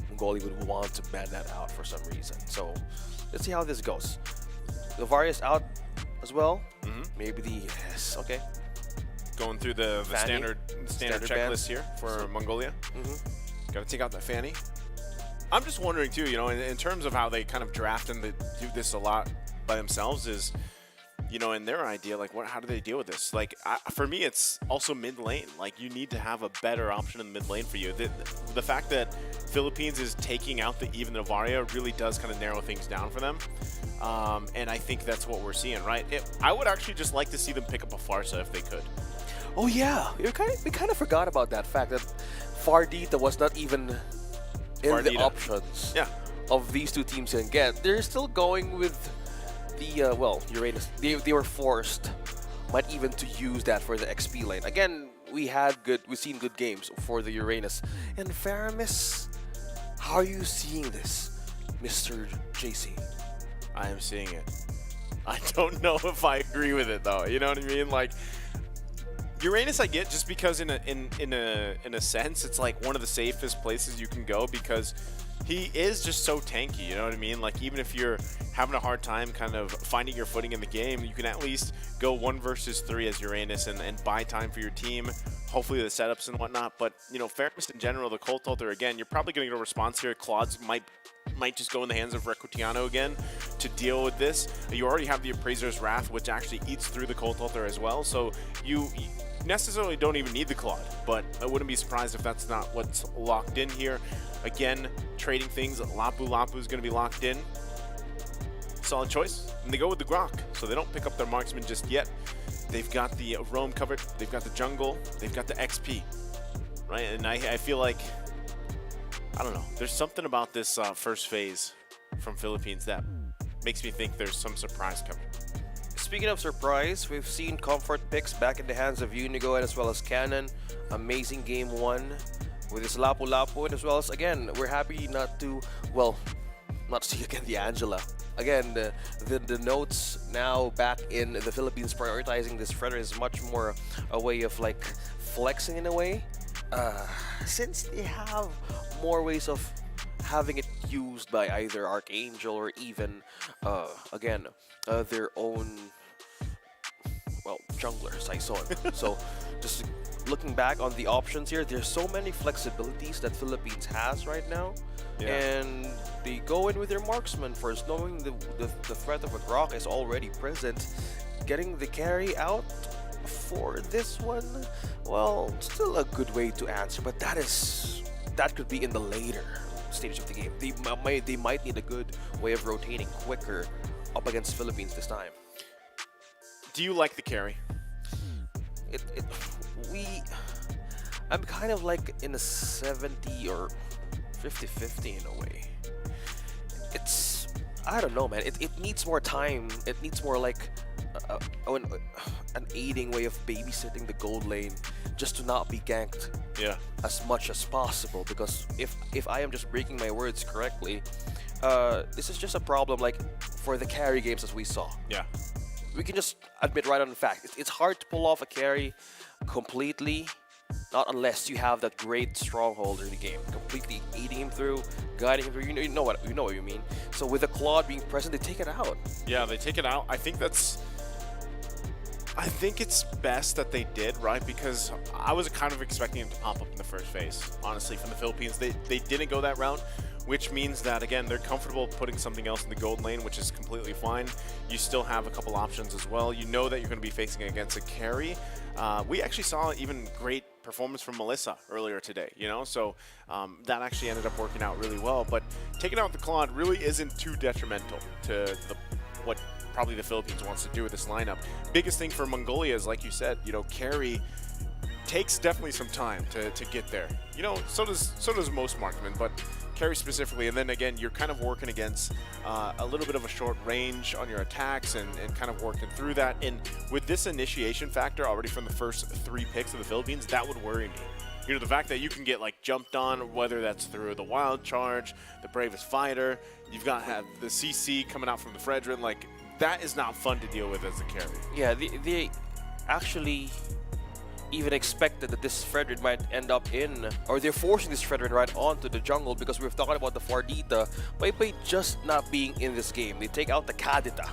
Mongolia would want to ban that out for some reason. So let's see how this goes. The Varius out as well. Maybe okay. Going through the standard checklist here for Mongolia. Got to take out that Fanny. I'm just wondering too, in terms of how they kind of draft and they do this a lot by themselves is, in their idea, like how do they deal with this? Like for me, it's also mid lane. Like you need to have a better option in the mid lane for you. The fact that Philippines is taking out the Novaria really does kind of narrow things down for them. And I think that's what we're seeing, right? I would actually just like to see them pick up a Farsa if they could. Oh yeah, we kind of forgot about that fact that Fardita was not even in the options of these two teams can get. They're still going with the Uranus. They were forced, might even to use that for the XP lane. Again, we've seen good games for the Uranus. And Faramis, how are you seeing this, Mr. JC? I am seeing it. I don't know if I agree with it though. You know what I mean? Like Uranus, I get just because in a sense, it's like one of the safest places you can go because he is just so tanky. You know what I mean? Like even if you're having a hard time kind of finding your footing in the game, you can at least go 1 versus 3 as Uranus and buy time for your team. Hopefully the setups and whatnot. But Fairness in general, the Cold Altar again, you're probably going to get a response here. Claude's might just go in the hands of Recutiano again to deal with this. You already have the Appraiser's Wrath, which actually eats through the Cold Altar as well. So you necessarily don't even need the Claude, but I wouldn't be surprised if that's not what's locked in here. Again, trading things, Lapu is going to be locked in. Solid choice. And they go with the Grok, so they don't pick up their marksman just yet. They've got the roam covered, they've got the jungle, they've got the XP, right? And I feel like, I don't know, there's something about this first phase from Philippines that makes me think there's some surprise coming. Speaking of surprise, we've seen comfort picks back in the hands of Unigo and as well as Cannon. Amazing game 1 with his Lapu and as well as, again, we're happy not to see again the Angela. Again, the notes now back in the Philippines prioritizing this Fredder is much more a way of like flexing in a way. Since they have more ways of having it used by either Archangel or even, their own, junglers, I saw it. So, just looking back on the options here, there's so many flexibilities that Philippines has right now. Yeah. And they go in with their marksman first, knowing the threat of a Grok is already present. Getting the carry out for this one, well, still a good way to answer, but that could be in the later stage of the game. They might need a good way of rotating quicker up against Philippines this time. I'm kind of like in a 70 or 50-50 in a way. It's, I don't know, man. It needs more time. It needs more like an aiding way of babysitting the gold lane just to not be ganked as much as possible. Because if I am just breaking my words correctly, this is just a problem like for the carry games as we saw. Yeah. We can just admit right on the fact. It's hard to pull off a carry completely, not unless you have that great stronghold in the game, completely eating him through, guiding him through. You know what you mean. So with the Claude being present, they take it out. Yeah, they take it out. I think it's best that they did, right? Because I was kind of expecting him to pop up in the first phase. Honestly, from the Philippines, they didn't go that route, which means that, again, they're comfortable putting something else in the gold lane, which is completely fine. You still have a couple options as well. You know that you're going to be facing against a carry. We actually saw even great performance from Melissa earlier today, you know, so that actually ended up working out really well. But taking out the Claude really isn't too detrimental to what probably the Philippines wants to do with this lineup. Biggest thing for Mongolia is, like you said, you know, carry takes definitely some time to get there. You know, so does most marksmen, but carry specifically. And then again, you're kind of working against a little bit of a short range on your attacks and kind of working through that. And with this initiation factor already from the first 3 picks of the Philippines, that would worry me. You know, the fact that you can get like jumped on, whether that's through the Wild Charge, the Bravest Fighter, you've got the CC coming out from the Fredrin, like that is not fun to deal with as a carry. Yeah, they actually even expected that this Fredrin might end up in, or they're forcing this Fredrin right onto the jungle because we've talked about the Fardita by just not being in this game. They take out the Kadita.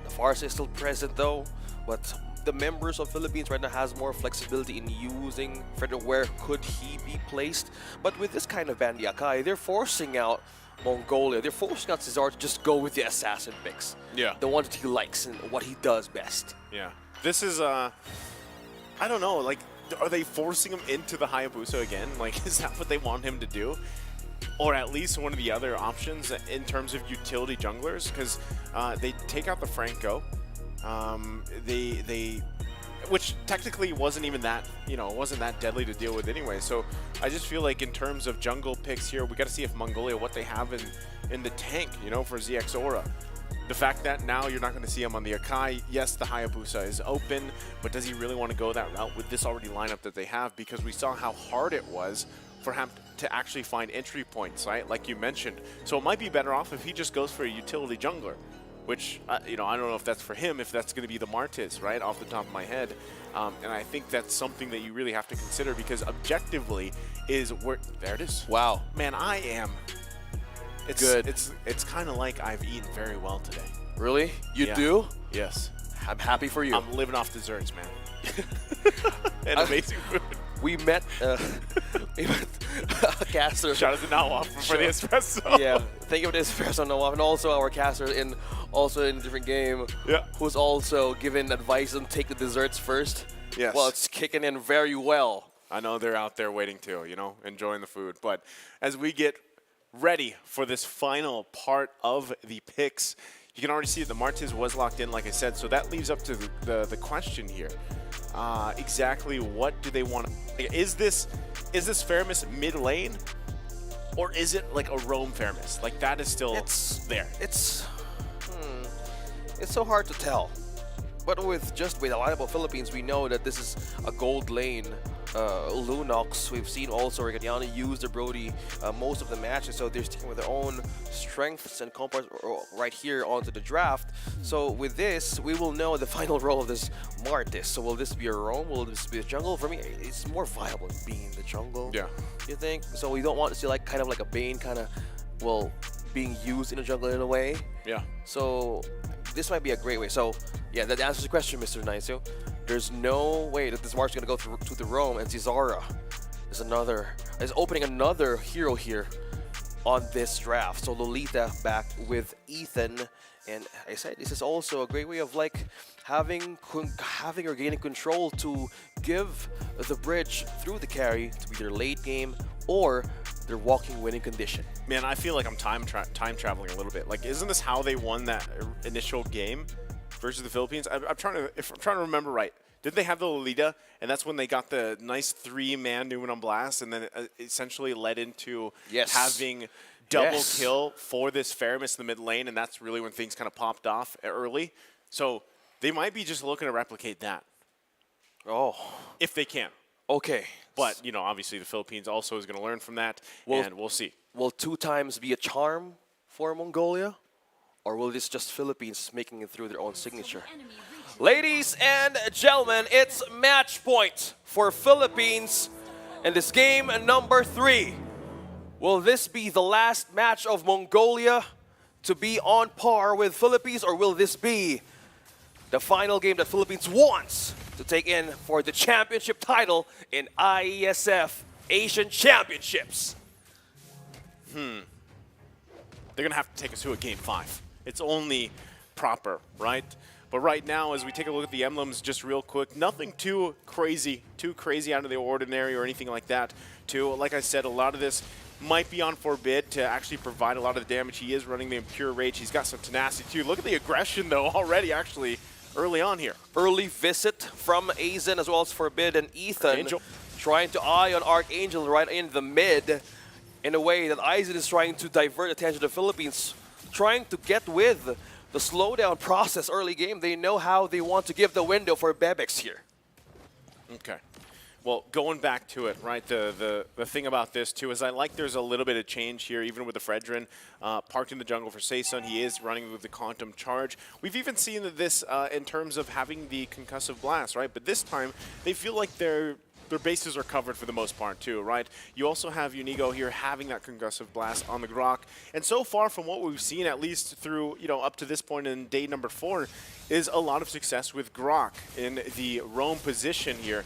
The Farsa is still present though, but the members of Philippines right now has more flexibility in using Fredrin where could he be placed. But with this kind of Bandi Akai, they're forcing out Mongolia. They're forcing out Cesar to just go with the assassin picks. Yeah. The ones that he likes and what he does best. Yeah. This is I don't know, like, are they forcing him into the Hayabusa again? Like, is that what they want him to do? Or at least one of the other options in terms of utility junglers? Because they take out the Franco. Which technically wasn't even that, you know, wasn't that deadly to deal with anyway. So I just feel like in terms of jungle picks here, we got to see if Mongolia, what they have in the tank, you know, for ZX Aura. The fact that now you're not going to see him on the Akai, yes, the Hayabusa is open, but does he really want to go that route with this already lineup that they have? Because we saw how hard it was for him to actually find entry points, right? Like you mentioned. So it might be better off if he just goes for a utility jungler, which, you know, I don't know if that's for him, if that's going to be the Martis, right, off the top of my head. And I think that's something that you really have to consider because objectively is where, there it is. Wow. Man, I am. It's good. It's kind of like I've eaten very well today. Really? You do? Yes. I'm happy for you. I'm living off desserts, man. And amazing food. We met a caster. Shout out to Nawaf for the espresso. Yeah, thank you for the espresso, Nawaf, and also our caster in a different game. Yeah. Who's also given advice on take the desserts first. Yes. Well, it's kicking in very well. I know they're out there waiting too, you know, enjoying the food. But as we get ready for this final part of the picks, you can already see that the Martis was locked in, like I said. So that leaves up to the question here. Exactly what do they want? Is this Faramis mid lane, or is it like a roam Faramis? Like that is still there. It's so hard to tell. But with the lineup of Philippines, we know that this is a gold lane. Lunox, we've seen also Regaliana use the Brody most of the matches, so they're sticking with their own strengths and comparts right here onto the draft. So with this, we will know the final role of this Martis. So will this be a roam? Will this be a jungle? For me, it's more viable being the jungle. Yeah. You think? So we don't want to see like kind of like a Bane kind of, well, being used in a jungle in a way. Yeah. So this might be a great way. So yeah, that answers the question, Mr. Nicio. There's no way that this March is gonna go through to the Rome, and Cesara is opening another hero here on this draft. So Lolita back with Ethan, and I said this is also a great way of like having or gaining control to give the bridge through the carry to be their late game or their walking winning condition. Man, I feel like I'm time traveling a little bit. Like, isn't this how they won that initial game versus the Philippines? I'm trying to remember right. Did they have the Lolita? And that's when they got the nice 3-man Newman on Blast, and then it essentially led into having double kill for this Faramis in the mid lane, and that's really when things kind of popped off early. So they might be just looking to replicate that. Oh. If they can. Okay. But, you know, obviously the Philippines also is going to learn from that, and we'll see. Will 2 times be a charm for Mongolia? Or will this just Philippines making it through their own signature? Ladies and gentlemen, it's match point for Philippines in this game number 3. Will this be the last match of Mongolia to be on par with Philippines, or will this be the final game that Philippines wants to take in for the championship title in IESF Asian Championships? They're going to have to take us to a game 5. It's only proper, right? But right now, as we take a look at the emblems just real quick, nothing too crazy out of the ordinary or anything like that. Like I said, a lot of this might be on Forbid to actually provide a lot of the damage. He is running the Impure Rage. He's got some tenacity too. Look at the aggression though already actually early on here. Early visit from Aizen as well as Forbid and Ethan trying to eye on Archangel right in the mid in a way that Aizen is trying to divert attention to the Philippines, trying to get with the slowdown process early game. They know how they want to give the window for Bebex here. Okay. Well, going back to it, right, the thing about this, too, is I like there's a little bit of change here, even with the Fredrin parked in the jungle for Saesun. He is running with the Quantum Charge. We've even seen this in terms of having the Concussive Blast, right? But this time, they feel like their bases are covered for the most part, too, right? You also have Unigo here having that Concussive Blast on the Grok. And so far, from what we've seen, at least through, you know, up to this point in day number 4, is a lot of success with Grok in the roam position here.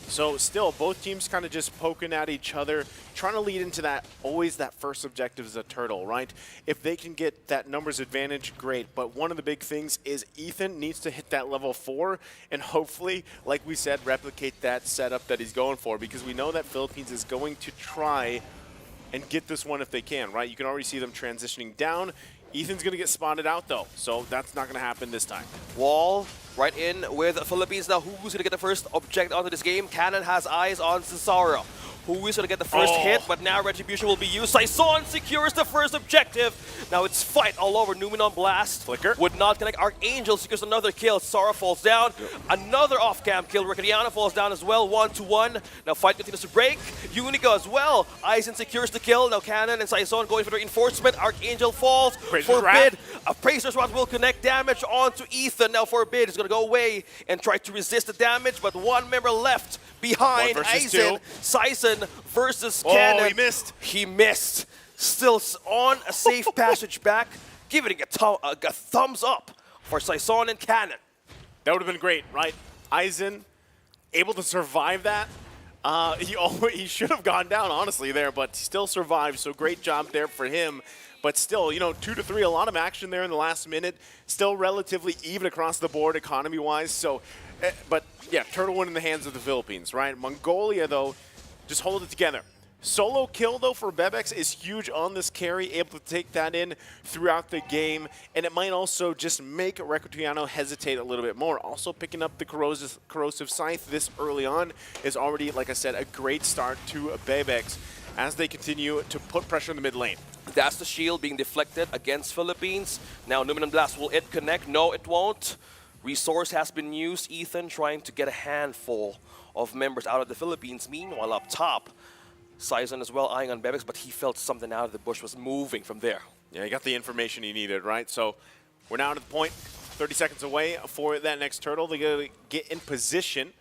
So still, both teams kind of just poking at each other, trying to lead into that, always that first objective is a turtle, right? If they can get that numbers advantage, great. But one of the big things is Ethan needs to hit that level 4 and hopefully, like we said, replicate that setup that he's going for, because we know that Philippines is going to try and get this one if they can, right? You can already see them transitioning down. Ethan's going to get spotted out, though, so that's not going to happen this time. Wall right in with the Philippines. Now, who's going to get the first object onto this game? Cannon has eyes on Cesaro. Who is going to get the first hit, but now Retribution will be used. Saesun secures the first objective. Now it's fight all over. Newman on Blast. Flicker. Would not connect. Archangel secures another kill. Sara falls down. Another off-cam kill. Ricadiano falls down as well. 1-1. Now fight continues to break. Unigo as well. Aizen secures the kill. Now Cannon and Saesun going for the reinforcement. Archangel falls. Forbid. Appraiser's Rod will connect damage onto Ethan. Now Forbid is going to go away and try to resist the damage, but one member left behind Aizen. Saesun versus Cannon. Oh, he missed. He missed. Still on a safe passage back, giving it a thumbs up for Saesun and Cannon. That would have been great, right? Aizen able to survive that. He should have gone down, honestly, there, but still survived, so great job there for him. But still, you know, 2-3, a lot of action there in the last minute. Still relatively even across the board economy-wise. So, but yeah, turtle win in the hands of the Philippines, right? Mongolia, though, just hold it together. Solo kill, though, for Bebex is huge on this carry, able to take that in throughout the game, and it might also just make Ricadiano hesitate a little bit more. Also picking up the corrosive Scythe this early on is already, like I said, a great start to Bebex as they continue to put pressure in the mid lane. That's the shield being deflected against Philippines. Now Newman and Blast, will it connect? No, it won't. Resource has been used. Ethan trying to get a handful of members out of the Philippines. Meanwhile, up top, Saesun as well eyeing on Bebex, but he felt something out of the bush was moving from there. Yeah, he got the information he needed, right? So we're now to the point, 30 seconds away for that next turtle. They're going to get in position.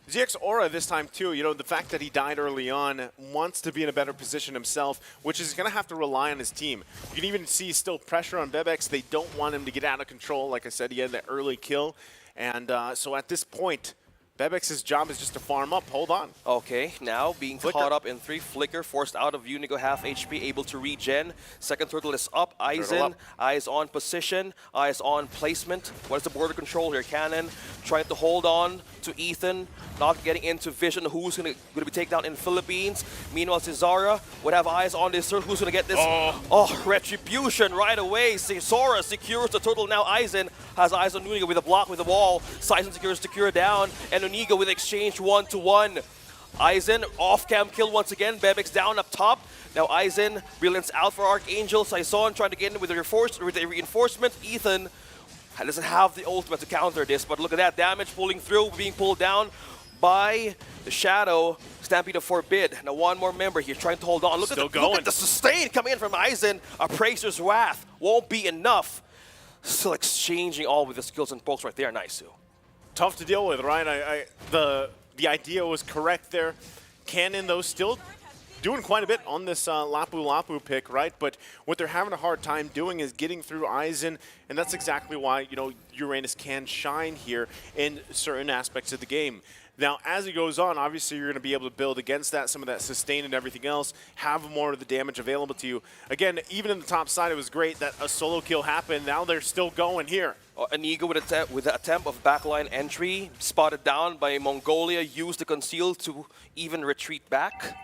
ZX Aura this time too, you know, the fact that he died early on, wants to be in a better position himself, which is going to have to rely on his team. You can even see still pressure on Bebex. They don't want him to get out of control. Like I said, he had that early kill. And so at this point, Bebex's job is just to farm up. Hold on. Okay, now being caught up in 3. Flicker forced out of Unigo, half HP, able to regen. Second turtle is up. Aizen, eyes on position, eyes on placement. What is the border control here? Cannon trying to hold on to Ethan, not getting into vision. Who's going to be taken down in Philippines? Meanwhile, Cesara would have eyes on this turtle. Who's going to get this? Oh, Retribution right away. Cesara secures the turtle. Now Aizen has eyes on Unigo with a block with the wall. Saesun secures Secure down, and Onigo with exchange 1-to-1. Aizen, off-cam kill once again. Bebek's down up top. Now Aizen, Brilliant's out for Archangel. Saison trying to get in with a reinforcement. Ethan doesn't have the ultimate to counter this, but look at that damage pulling through, being pulled down by the Shadow. Stampede of Forbid. Now one more member here trying to hold on. Look at the sustain coming in from Aizen. Appraiser's Wrath won't be enough. Still exchanging all with the skills and pokes right there. Nice, Sue. Tough to deal with, right? The idea was correct there. Cannon, though, still doing quite a bit on this Lapu Lapu pick, right? But what they're having a hard time doing is getting through Aizen, and that's exactly why, you know, Uranus can shine here in certain aspects of the game. Now, as it goes on, obviously you're going to be able to build against that, some of that sustain and everything else, have more of the damage available to you. Again, even in the top side, it was great that a solo kill happened. Now they're still going here. Anigo with the attempt of backline entry, spotted down by Mongolia, used the conceal to even retreat back.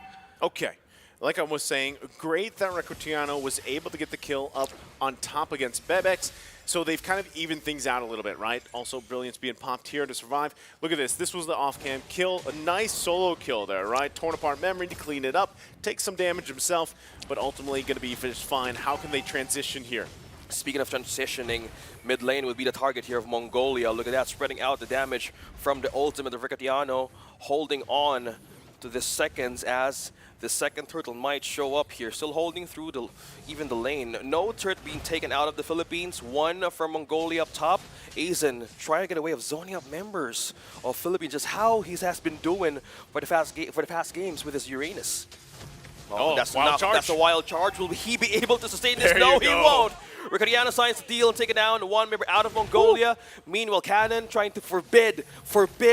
Okay. Like I was saying, great that Recutiano was able to get the kill up on top against Bebex. So they've kind of evened things out a little bit, right? Also, Brilliance being popped here to survive. Look at this. This was the off-cam kill. A nice solo kill there, right? Torn apart memory to clean it up. Take some damage himself, but ultimately going to be just fine. How can they transition here? Speaking of transitioning, mid lane would be the target here of Mongolia. Look at that, spreading out the damage from the ultimate of Recutiano, holding on to the seconds as the second turtle might show up here, still holding through even the lane. No turret being taken out of the Philippines. One from Mongolia up top. Aizen trying to get away of zoning up members of Philippines. Just how he has been doing for the past games with his Uranus. Oh, that's wild charge. That's a wild charge. Will he be able to sustain this? No, he won't. Recutiano signs the deal and take it down. One member out of Mongolia. Ooh. Meanwhile, Cannon trying to forbid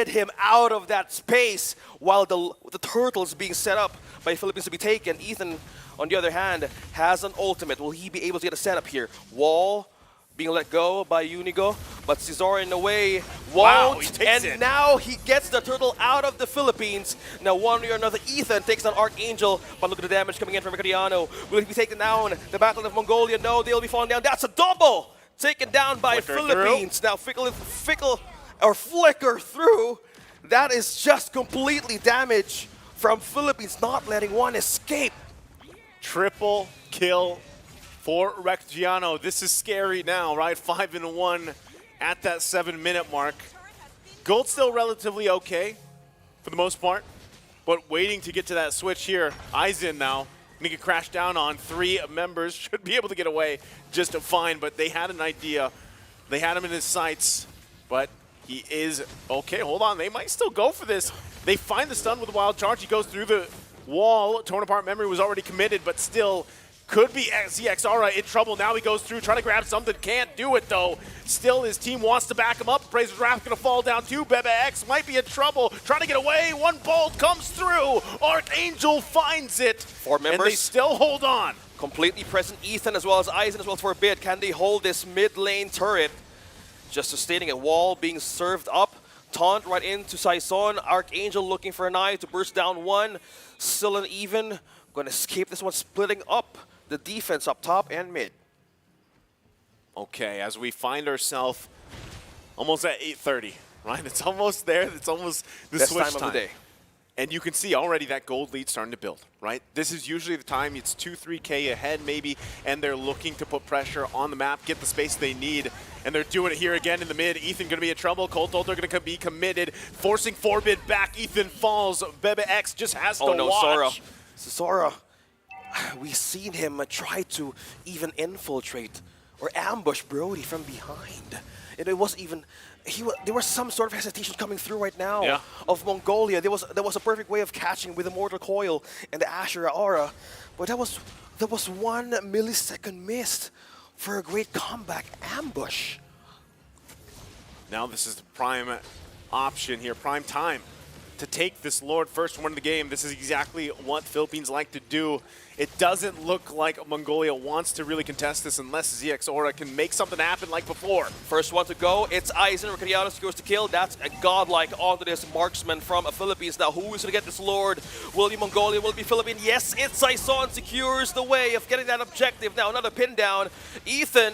him out of that space while the turtles being set up by Philippines to be taken. Ethan, on the other hand, has an ultimate. Will he be able to get a setup here? Wall being let go by Unigo, but Cesar in the way won't. Wow, he takes and it. Now he gets the turtle out of the Philippines. Now one way or another, Ethan takes on Archangel, but look at the damage coming in from Recutiano. Will he be taken down? The Battle of Mongolia, no, they'll be falling down. That's a double! Taken down by Philippines. Through. Now flicker through. That is just completely damage from Philippines, not letting one escape. Triple kill for Recutiano. This is scary now, right? 5-1 at that 7-minute mark. Gold's still relatively okay for the most part, but waiting to get to that switch here. Aizen now, gonna get crashed down on. 3 members should be able to get away just fine, but they had an idea. They had him in his sights, but he is okay. Hold on, they might still go for this. They find the stun with a wild charge. He goes through the wall. Torn apart memory was already committed, but still could be ZX Aura in trouble. Now he goes through, trying to grab something. Can't do it, though. Still, his team wants to back him up. Appraiser's Wrath going to fall down, too. Bebe X might be in trouble. Trying to get away. One bolt comes through. Archangel finds it. 4 members. And they still hold on. Completely present Ethan as well as Aizen as well as Forbid. Can they hold this mid lane turret? Just sustaining a wall being served up. Taunt right into Saison. Archangel looking for an eye to burst down one. Still an even. Going to escape this one, splitting up the defense up top and mid. Okay, as we find ourselves almost at 8:30, right? It's almost there. It's almost the Best switch time of the day. And you can see already that gold lead starting to build, right? This is usually the time, it's 2-3K ahead maybe, and they're looking to put pressure on the map, get the space they need, and they're doing it here again in the mid. Ethan going to be in trouble. Colt Ultra going to be committed, forcing Forbid back. Ethan falls. Bebe X just has to watch. Sora, we've seen him try to even infiltrate or ambush Brody from behind. And it wasn't even... there was some sort of hesitation coming through right now of Mongolia. There was a perfect way of catching with the Mortal Coil and the Ashura Aura, but that was 1 millisecond missed for a great comeback ambush. Now this is the prime option here, prime time to take this Lord first one in the game. This is exactly what Philippines like to do. It doesn't look like Mongolia wants to really contest this unless ZX Aura can make something happen like before. First one to go, it's Aizen. Recutiano secures the kill. That's a godlike onto this marksman from Philippines. Now, who is going to get this Lord? Will it be Mongolia? Will it be Philippines? Yes, it's Saison secures the way of getting that objective. Now, another pin down. Ethan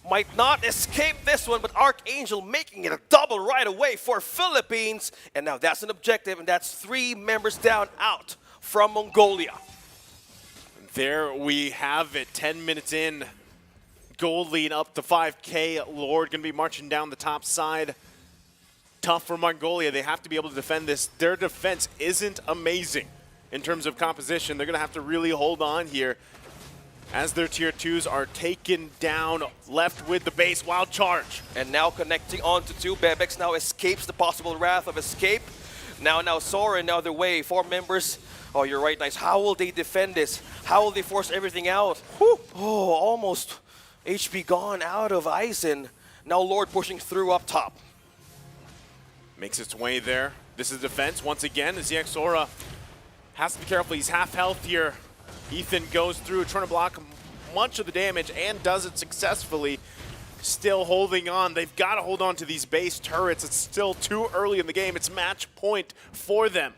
might not escape this one, but Archangel making it a double right away for Philippines. And now that's an objective, and that's 3 members down out from Mongolia. There we have it, 10 minutes in. Gold lead up to 5K. Lord going to be marching down the top side. Tough for Mongolia. They have to be able to defend this. Their defense isn't amazing in terms of composition. They're going to have to really hold on here as their tier 2s are taken down, left with the base wild charge. And now connecting onto 2. Bebex now escapes the possible wrath of escape. Now Sora in other way. 4 members. Oh, you're right, nice. How will they defend this? How will they force everything out? Whew. Oh, almost HP gone out of Aizen. Now Lord pushing through up top. Makes its way there. This is defense once again as ZX Sora has to be careful. He's half health here. Ethan goes through, trying to block much of the damage and does it successfully. Still holding on. They've got to hold on to these base turrets. It's still too early in the game. It's match point for them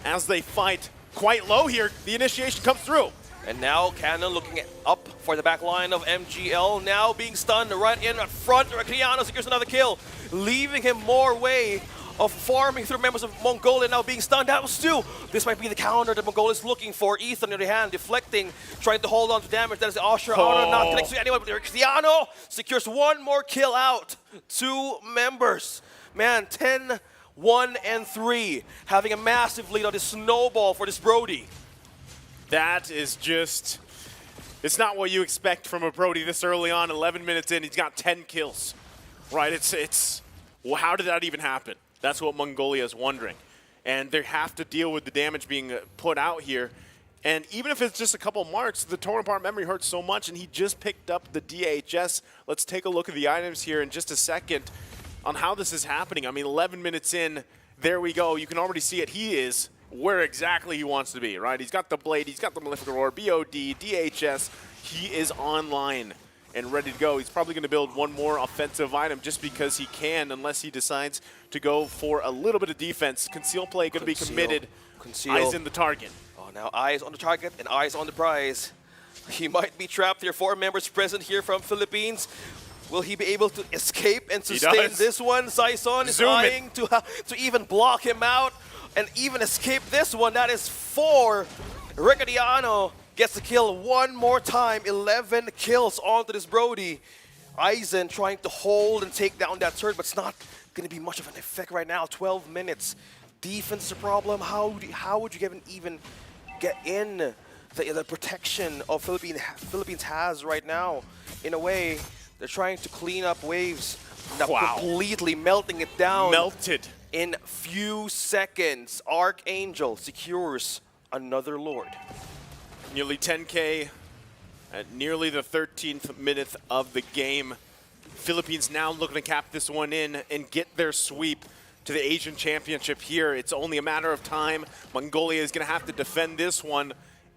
as they fight quite low here. The initiation comes through. And now Cannon looking up for the back line of MGL. Now being stunned right in front. Criano secures another kill, leaving him more way of farming through members of Mongolia. Now being stunned. That was 2. This might be the counter that Mongolia is looking for. Ethan on the other hand, deflecting, trying to hold on to damage. That is the Usher. Oh. Not connected to anyone, but Criano secures 1 more kill out. 2 members. Man, 10, 1, and 3. Having a massive lead on this snowball for this Brody. That is just, it's not what you expect from a Brody this early on. 11 minutes in, he's got 10 kills, right? It's well, how did that even happen? That's what Mongolia is wondering. And they have to deal with the damage being put out here. And even if it's just a couple marks, the torn apart memory hurts so much, and he just picked up the DHS. Let's take a look at the items here in just a second on how this is happening. I mean, 11 minutes in, there we go. You can already see it. He is where exactly he wants to be, right? He's got the Blade, he's got the Malefic Roar, BOD, DHS. He is online and ready to go. He's probably going to build 1 more offensive item just because he can, unless he decides to go for a little bit of defense. Conceal play going to be committed. Eyes in the target. Oh, now eyes on the target and eyes on the prize. He might be trapped here. 4 members present here from Philippines. Will he be able to escape and sustain this one? Saison is eyeing to even block him out and even escape this one. That is 4. Riccardiano gets the kill 1 more time. 11 kills onto this Brody. Aizen trying to hold and take down that turret, but it's not going to be much of an effect right now. 12 minutes. Defense is a problem. How would you even get in the protection of Philippines has right now? In a way, they're trying to clean up waves. Wow. Completely melting it down. Melted. In few seconds, Archangel secures another Lord. Nearly 10K at nearly the 13th minute of the game. Philippines now looking to cap this one in and get their sweep to the Asian Championship here. It's only a matter of time. Mongolia is going to have to defend this one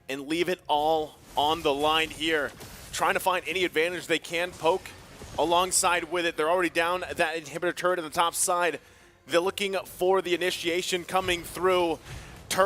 and leave it all on the line here. Trying to find any advantage they can poke alongside with it. They're already down that inhibitor turret on the top side. They're looking for the initiation coming through.